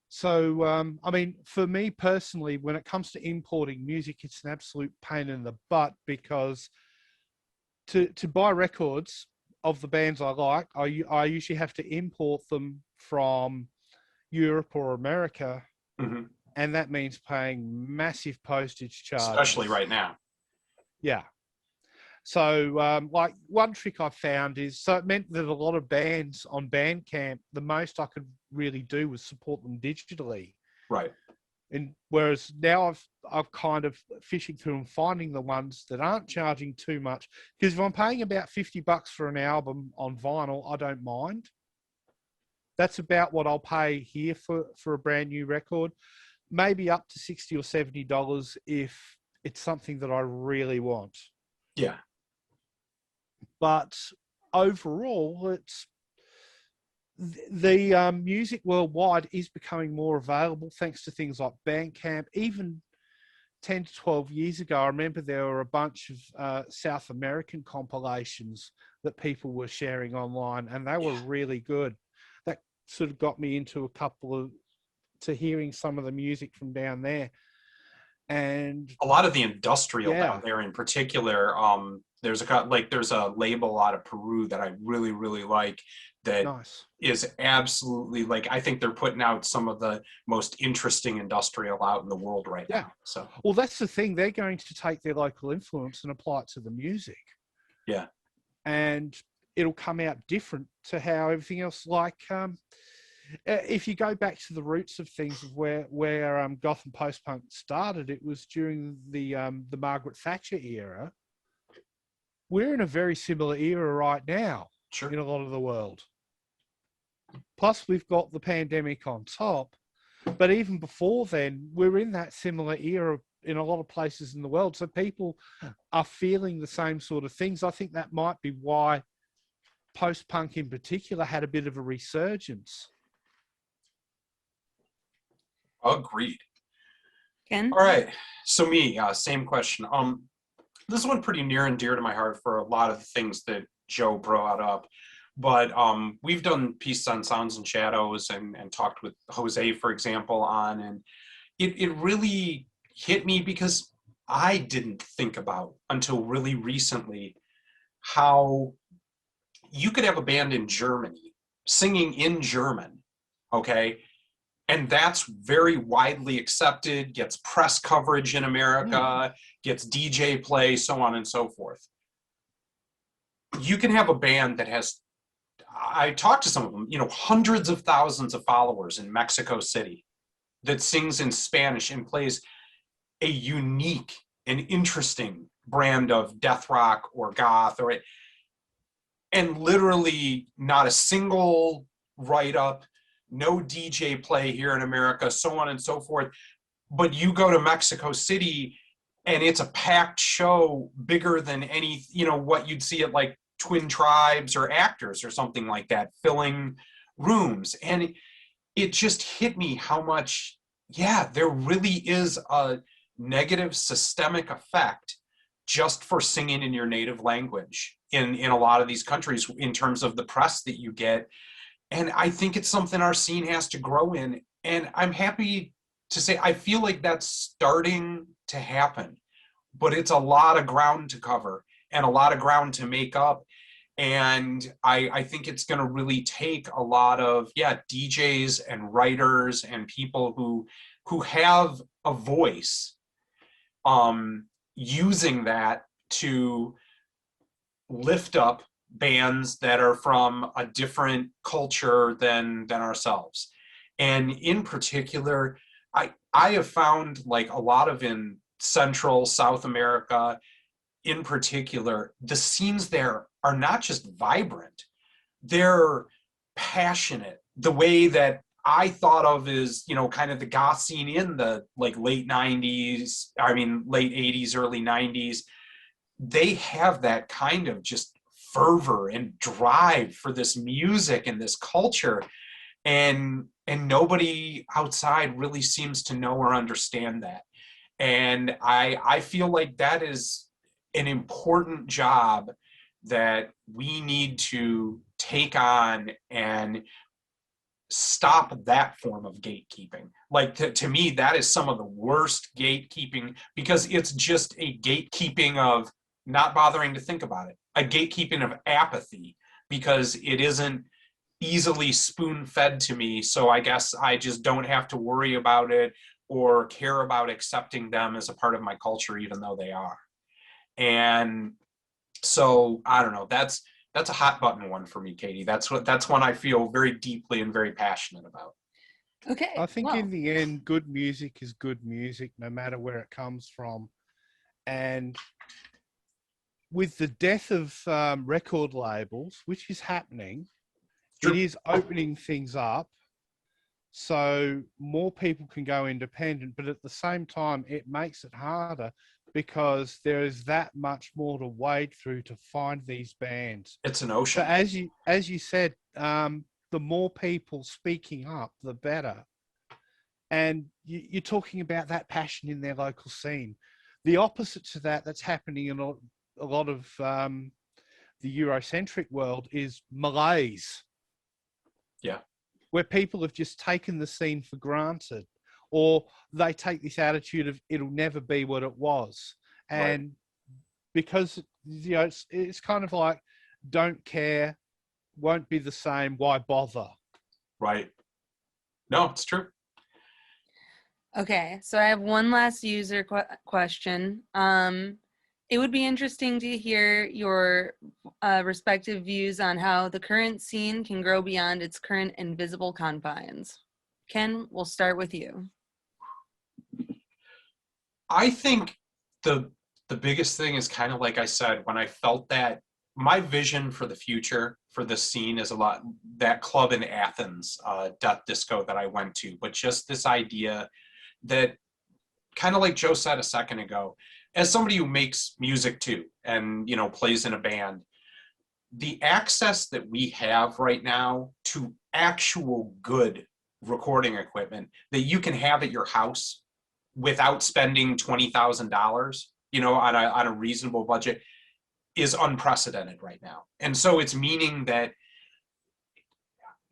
S3: So, I mean, for me personally, when it comes to importing music, it's an absolute pain in the butt, because to buy records of the bands I like, I usually have to import them from Europe or America,
S1: hmm
S3: and that means paying massive postage charges.
S1: Especially right now.
S3: Yeah. So, like, one trick I found is, so it meant that a lot of bands on Bandcamp, the most I could really do was support them digitally.
S1: Right.
S3: And whereas now I've kind of fishing through and finding the ones that aren't charging too much. Because if I'm paying about $50 for an album on vinyl, I don't mind. That's about what I'll pay here for a brand new record. Maybe up to $60 or $70 if it's something that I really want.
S1: Yeah.
S3: But overall, it's the music worldwide is becoming more available thanks to things like Bandcamp. Even 10 to 12 years ago, I remember there were a bunch of South American compilations that people were sharing online, and they were really good. That sort of got me into to hearing some of the music from down there. And
S1: a lot of the industrial
S3: Yeah.
S1: down there in particular, there's a label out of Peru that I really, really like that
S3: nice.
S1: is absolutely, like, I think they're putting out some of the most interesting industrial out in the world right
S3: Yeah.
S1: now. So
S3: Well, that's the thing. They're going to take their local influence and apply it to the music.
S1: Yeah.
S3: And it'll come out different to how everything else, like, if you go back to the roots of things of where goth and post-punk started, it was during the Margaret Thatcher era. We're in a very similar era right now
S1: sure.
S3: in a lot of the world. Plus, we've got the pandemic on top. But even before then, we're in that similar era in a lot of places in the world. So people are feeling the same sort of things. I think that might be why post-punk in particular had a bit of a resurgence.
S1: Agreed.
S2: Ken?
S1: All right. So me, same question. This one pretty near and dear to my heart for a lot of the things that Joe brought up. But we've done pieces on Sounds and Shadows and talked with Jose, for example, and it really hit me because I didn't think about until really recently how you could have a band in Germany singing in German, okay? And that's very widely accepted, gets press coverage in America, gets DJ play, so on and so forth. You can have a band that has, I talked to some of them, hundreds of thousands of followers in Mexico City that sings in Spanish and plays a unique and interesting brand of death rock or goth, and literally not a single write-up, no DJ play here in America, so on and so forth. But you go to Mexico City and it's a packed show, bigger than any, what you'd see at like Twin Tribes or Actors or something like that, filling rooms. And it just hit me how much, there really is a negative systemic effect just for singing in your native language in a lot of these countries in terms of the press that you get. And I think it's something our scene has to grow in. And I'm happy to say, I feel like that's starting to happen, but it's a lot of ground to cover and a lot of ground to make up. And I think it's going to really take a lot of, DJs and writers and people who have a voice, using that to lift up bands that are from a different culture than ourselves. And in particular, I have found, like, a lot of in Central South America in particular, the scenes there are not just vibrant, they're passionate. The way that I thought of is, kind of the goth scene in the late 80s, early 90s. They have that kind of just fervor and drive for this music and this culture. And nobody outside really seems to know or understand that. And I feel like that is an important job that we need to take on and stop that form of gatekeeping. Like, to me, that is some of the worst gatekeeping, because it's just a gatekeeping of not bothering to think about it, a gatekeeping of apathy, because it isn't easily spoon-fed to me, so I guess I just don't have to worry about it or care about accepting them as a part of my culture, even though they are. And so, I don't know, that's a hot button one for me, Katie. That's one I feel very deeply and very passionate about.
S2: Okay.
S3: I think in the end, good music is good music, no matter where it comes from. And with the death of record labels, which is happening,
S1: True.
S3: It is opening things up so more people can go independent, but at the same time, it makes it harder because there is that much more to wade through to find these bands.
S1: It's an ocean.
S3: So as you said, the more people speaking up, the better. And you're talking about that passion in their local scene. The opposite to that that's happening in a lot of the Eurocentric world is malaise.
S1: Yeah.
S3: Where people have just taken the scene for granted, or they take this attitude of it'll never be what it was. And because, it's kind of like, don't care, won't be the same, why bother?
S1: Right. No, it's true.
S2: Okay, so I have one last user question. It would be interesting to hear your respective views on how the current scene can grow beyond its current invisible confines. Ken, we'll start with you.
S1: I think the biggest thing is kind of like I said, when I felt that my vision for the future for this scene is a lot that club in Athens, Death Disco, that I went to, but just this idea that, kind of like Joe said a second ago, as somebody who makes music too, and, plays in a band, the access that we have right now to actual good recording equipment that you can have at your house without spending $20,000, on a reasonable budget, is unprecedented right now. And so it's meaning that,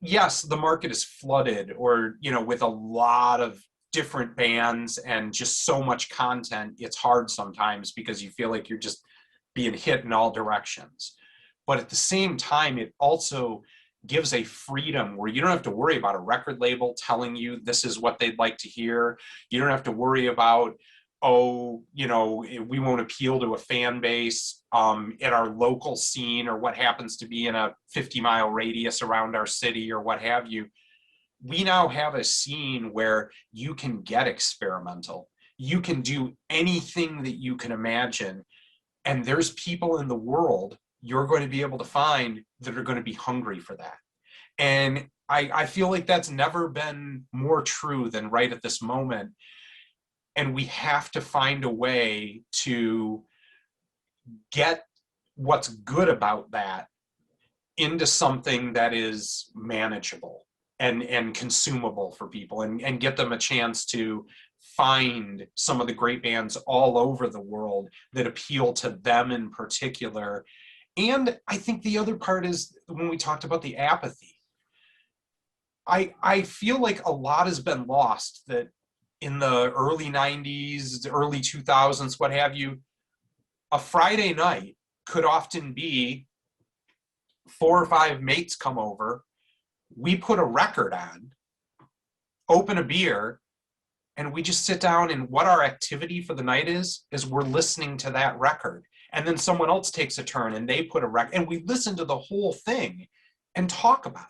S1: yes, the market is flooded, or, with a lot of different bands and just so much content. It's hard sometimes because you feel like you're just being hit in all directions. But at the same time, it also gives a freedom where you don't have to worry about a record label telling you this is what they'd like to hear. You don't have to worry about, we won't appeal to a fan base at our local scene, or what happens to be in a 50-mile radius around our city, or what have you. We now have a scene where you can get experimental. You can do anything that you can imagine. And there's people in the world you're going to be able to find that are going to be hungry for that. And I feel like that's never been more true than right at this moment. And we have to find a way to get what's good about that into something that is manageable and consumable for people, and get them a chance to find some of the great bands all over the world that appeal to them in particular. And I think the other part is when we talked about the apathy, I feel like a lot has been lost, that in the early 90s, early 2000s, what have you, a Friday night could often be 4 or 5 mates come over, we put a record on, open a beer, and we just sit down, and what our activity for the night is we're listening to that record. And then someone else takes a turn and they put a record, and we listen to the whole thing and talk about it.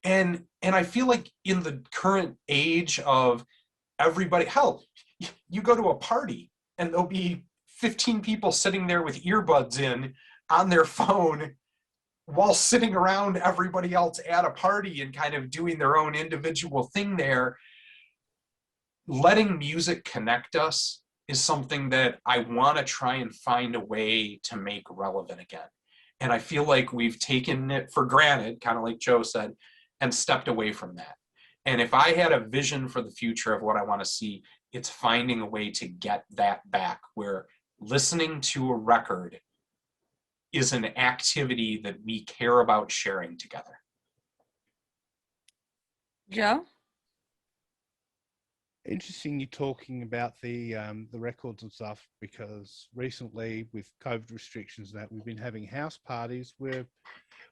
S1: And I feel like in the current age of everybody, hell, you go to a party and there'll be 15 people sitting there with earbuds in on their phone while sitting around everybody else at a party and kind of doing their own individual thing there. Letting music connect us is something that I want to try and find a way to make relevant again. And I feel like we've taken it for granted, kind of like Joe said, and stepped away from that. And if I had a vision for the future of what I want to see, it's finding a way to get that back, where listening to a record is an activity that we care about sharing together.
S2: Joe?
S3: Interesting you talking about the records and stuff, because recently with COVID restrictions and that, we've been having house parties where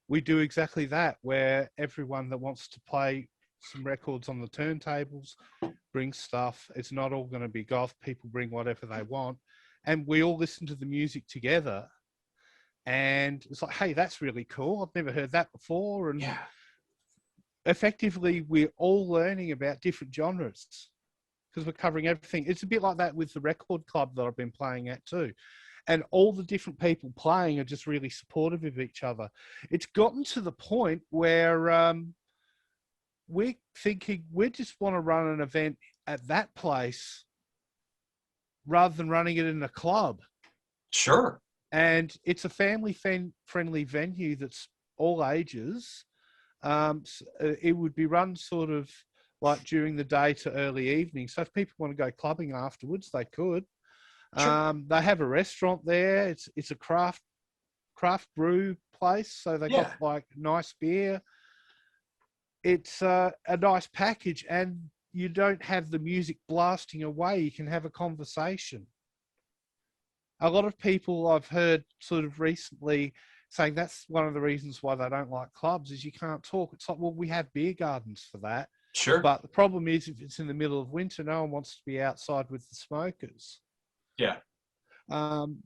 S3: we do exactly that, where everyone that wants to play some records on the turntables brings stuff. It's not all going to be goth. People bring whatever they want, and we all listen to the music together. And it's like, hey, that's really cool. I've never heard that before. And
S1: yeah,
S3: effectively, we're all learning about different genres, because we're covering everything. It's a bit like that with the record club that I've been playing at too. And all the different people playing are just really supportive of each other. It's gotten to the point where we're thinking we just want to run an event at that place rather than running it in a club.
S1: sure.
S3: And it's a family-friendly venue that's all ages. It would be run sort of like during the day to early evening. So if people want to go clubbing afterwards, they could.
S1: Sure.
S3: They have a restaurant there. It's a craft brew place, so they got like nice beer. It's a nice package, and you don't have the music blasting away. You can have a conversation. A lot of people I've heard sort of recently saying that's one of the reasons why they don't like clubs, is you can't talk. It's like, well, we have beer gardens for that.
S1: Sure.
S3: But the problem is, if it's in the middle of winter, no one wants to be outside with the smokers.
S1: Yeah.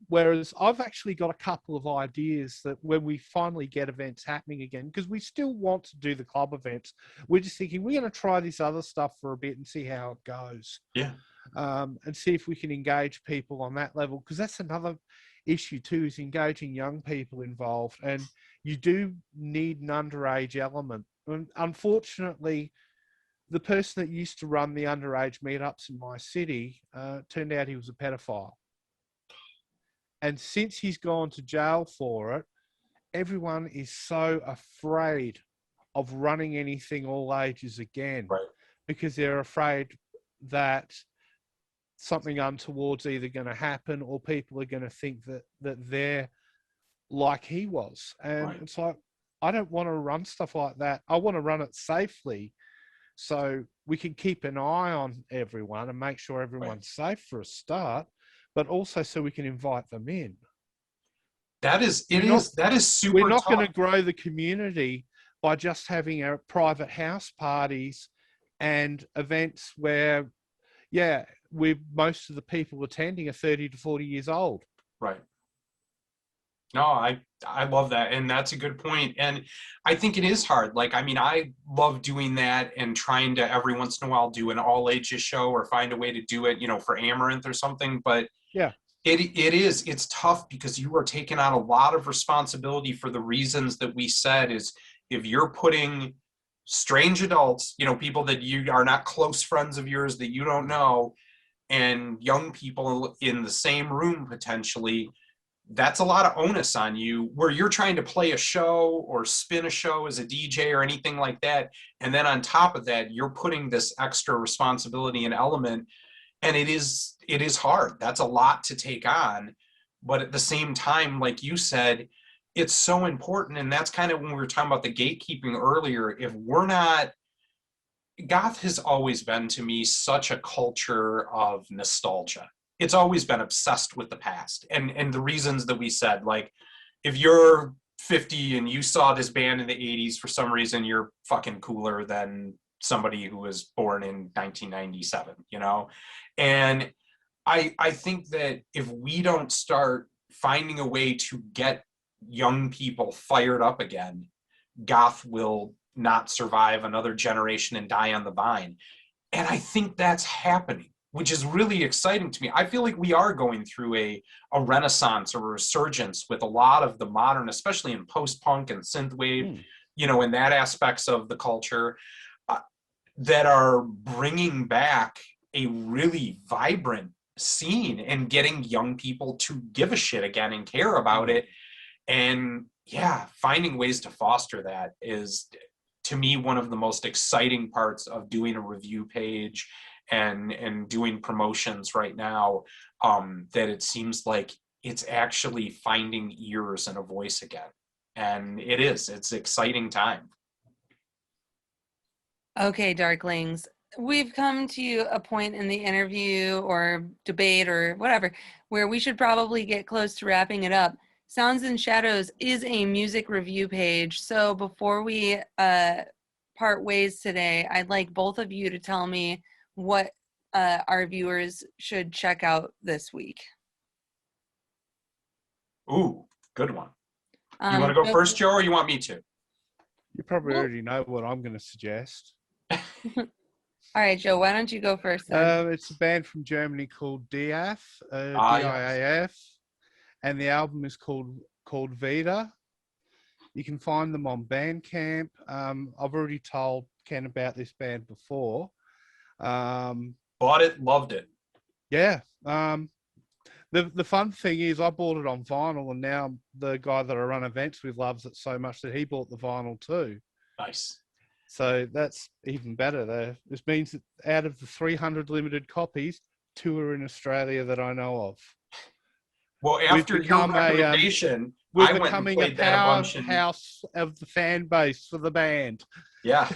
S3: Whereas I've actually got a couple of ideas that when we finally get events happening again, because we still want to do the club events, we're just thinking we're going to try this other stuff for a bit and see how it goes.
S1: Yeah.
S3: And see if we can engage people on that level, because that's another issue too, is engaging young people involved. And you do need an underage element. And unfortunately, the person that used to run the underage meetups in my city turned out he was a pedophile. And since he's gone to jail for it, everyone is so afraid of running anything all ages again,
S1: Right.
S3: because they're afraid that something untoward's either going to happen, or people are going to think that they're like he was. And
S1: Right.
S3: it's like, I don't want to run stuff like that. I want to run it safely, so we can keep an eye on everyone and make sure everyone's safe for a start, but also so we can invite them in.
S1: That is super
S3: We're not
S1: tough.
S3: going to grow the community by just having our private house parties and events where, most of the people attending are 30 to 40 years old.
S1: Right. No, I love that. And that's a good point. And I think it is hard. Like, I mean, I love doing that and trying to every once in a while do an all ages show or find a way to do it, for Amaranth or something. But
S3: yeah,
S1: it's tough, because you are taking on a lot of responsibility for the reasons that we said. Is if you're putting strange adults, people that you are not close friends of yours that you don't know, and young people in the same room potentially, that's a lot of onus on you, where you're trying to play a show or spin a show as a DJ or anything like that. And then on top of that, you're putting this extra responsibility and element. And it is hard. That's a lot to take on. But at the same time, like you said, it's so important. And that's kind of when we were talking about the gatekeeping earlier. If we're not, Goth has always been to me such a culture of nostalgia. It's always been obsessed with the past. And the reasons that we said, like, if you're 50 and you saw this band in the 80s, for some reason, you're fucking cooler than somebody who was born in 1997, you know? And I think that if we don't start finding a way to get young people fired up again, Goth will not survive another generation and die on the vine. And I think that's happening, which is really exciting to me. I feel like we are going through a renaissance or a resurgence with a lot of the modern, especially in post-punk and synthwave, you know, in that aspects of the culture that are bringing back a really vibrant scene and getting young people to give a shit again and care about it. And yeah, finding ways to foster that is, to me, one of the most exciting parts of doing a review page and doing promotions right now, that it seems like it's actually finding ears and a voice again. And it's exciting time.
S2: Okay, Darklings, we've come to a point in the interview or debate or whatever where we should probably get close to wrapping it up. Sounds and Shadows is a music review page. So before we part ways today, I'd like both of you to tell me what our viewers should check out this week.
S1: Ooh, good one. You want to go first, Joe, or you want me to?
S3: You probably already know what I'm going to suggest.
S2: All right, Joe, why don't you go first then?
S3: It's a band from Germany called DIAF,
S1: Yes.
S3: and the album is called Vita. You can find them on Bandcamp. I've already told Ken about this band before.
S1: Bought it, loved it.
S3: Yeah. The fun thing is I bought it on vinyl, and now the guy that I run events with loves it so much that he bought the vinyl too.
S1: Nice.
S3: So that's even better. This means that out of the 300 limited copies, 2 are in Australia that I know of.
S1: Well, after your recommendation, I went and played that a bunch.
S3: Powerhouse of the fan base for the band.
S1: Yeah.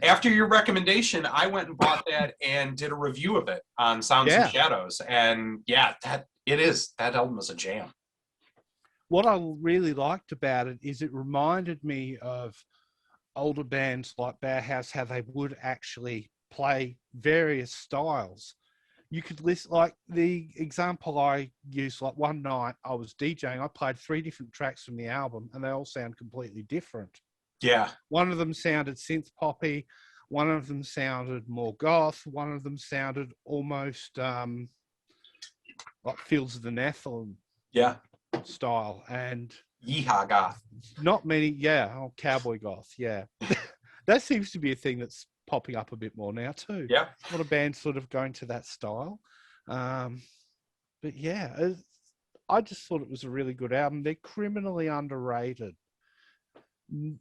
S1: After your recommendation, I went and bought that and did a review of it on Sounds and Shadows. And yeah, that album is a jam.
S3: What I really liked about it is it reminded me of older bands like Bauhaus, how they would actually play various styles. You could listen, like the example I used, like one night I was DJing, I played 3 different tracks from the album and they all sound completely different.
S1: Yeah.
S3: One of them sounded synth poppy, one of them sounded more goth, one of them sounded almost like Fields of the Nephilim style. And
S1: yeehaw goth.
S3: Not many, cowboy goth, yeah. That seems to be a thing that's popping up a bit more now too.
S1: Yeah.
S3: A lot of bands sort of going to that style. But yeah, I just thought it was a really good album. They're criminally underrated.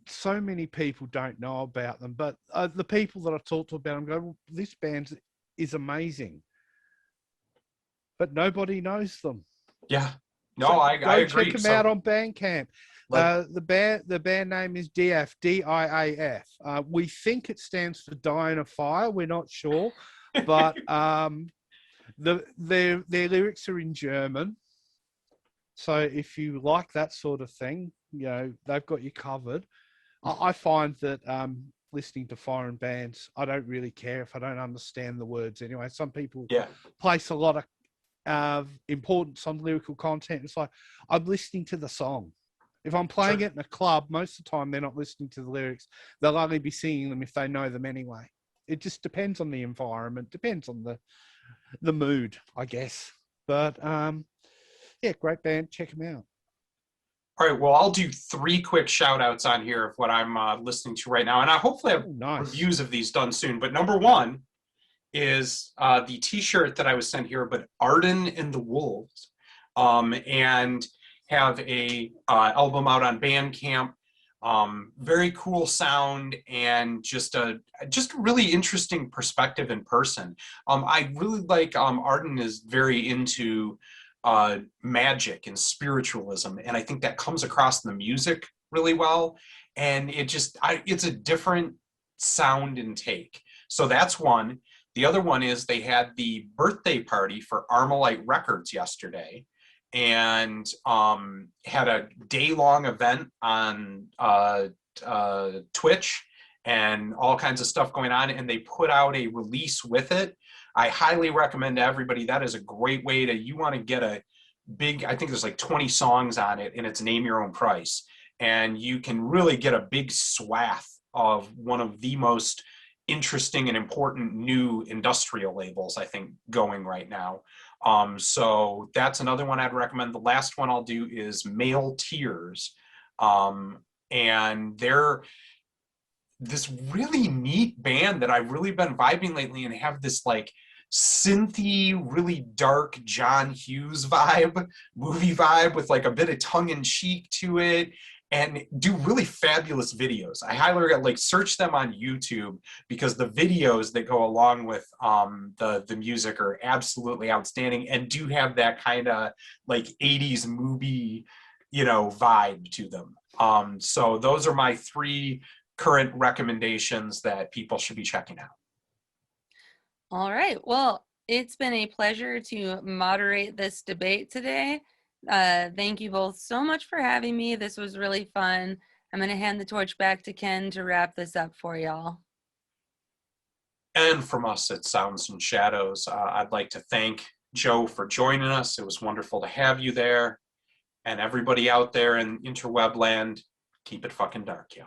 S3: So many people don't know about them, but the people that I talked to about them go, well, this band is amazing. But nobody knows them.
S1: Yeah. No,
S3: so
S1: I agree.
S3: Check them out on Bandcamp. The band name is DIAF, DIAF. We think it stands for Die in a Fire. We're not sure, but their lyrics are in German. So if you like that sort of thing, you know, they've got you covered. I find that listening to foreign bands, I don't really care if I don't understand the words anyway. Some people place a lot of importance on lyrical content. It's like, I'm listening to the song. If I'm playing it in a club, most of the time they're not listening to the lyrics. They'll only be singing them if they know them anyway. It just depends on the environment, depends on the mood, I guess. But yeah, great band. Check them out.
S1: All right, well, I'll do 3 quick shout outs on here of what I'm listening to right now. And I hopefully have reviews of these done soon. But number 1 is the t-shirt that I was sent here, but Arden and the Wolves, and have a album out on Bandcamp. Very cool sound and just a really interesting perspective in person. I really like Arden is very into magic and spiritualism, and I think that comes across in the music really well. And it's a different sound and take. So that's one. The other one is they had the birthday party for Armalite Records yesterday, and had a day-long event on Twitch and all kinds of stuff going on, and they put out a release with it. I highly recommend to everybody. That is a great way to, you want to get a big, I think there's like 20 songs on it, and it's name your own price. And you can really get a big swath of one of the most interesting and important new industrial labels, I think, going right now. So that's another one I'd recommend. The last one I'll do is Male Tears. And they're this really neat band that I've really been vibing lately, and have this like synthy, really dark John Hughes vibe, movie vibe, with like a bit of tongue-in-cheek to it, and do really fabulous videos. I highly recommend, like, search them on YouTube, because the videos that go along with the music are absolutely outstanding, and do have that kind of like 80s movie, you know, vibe to them. So those are my 3 current recommendations that people should be checking out.
S2: All right. Well, it's been a pleasure to moderate this debate today. Thank you both so much for having me. This was really fun. I'm going to hand the torch back to Ken to wrap this up for y'all.
S1: And from us at Sounds and Shadows, I'd like to thank Joe for joining us. It was wonderful to have you there. And everybody out there in interweb land, keep it fucking dark, yo.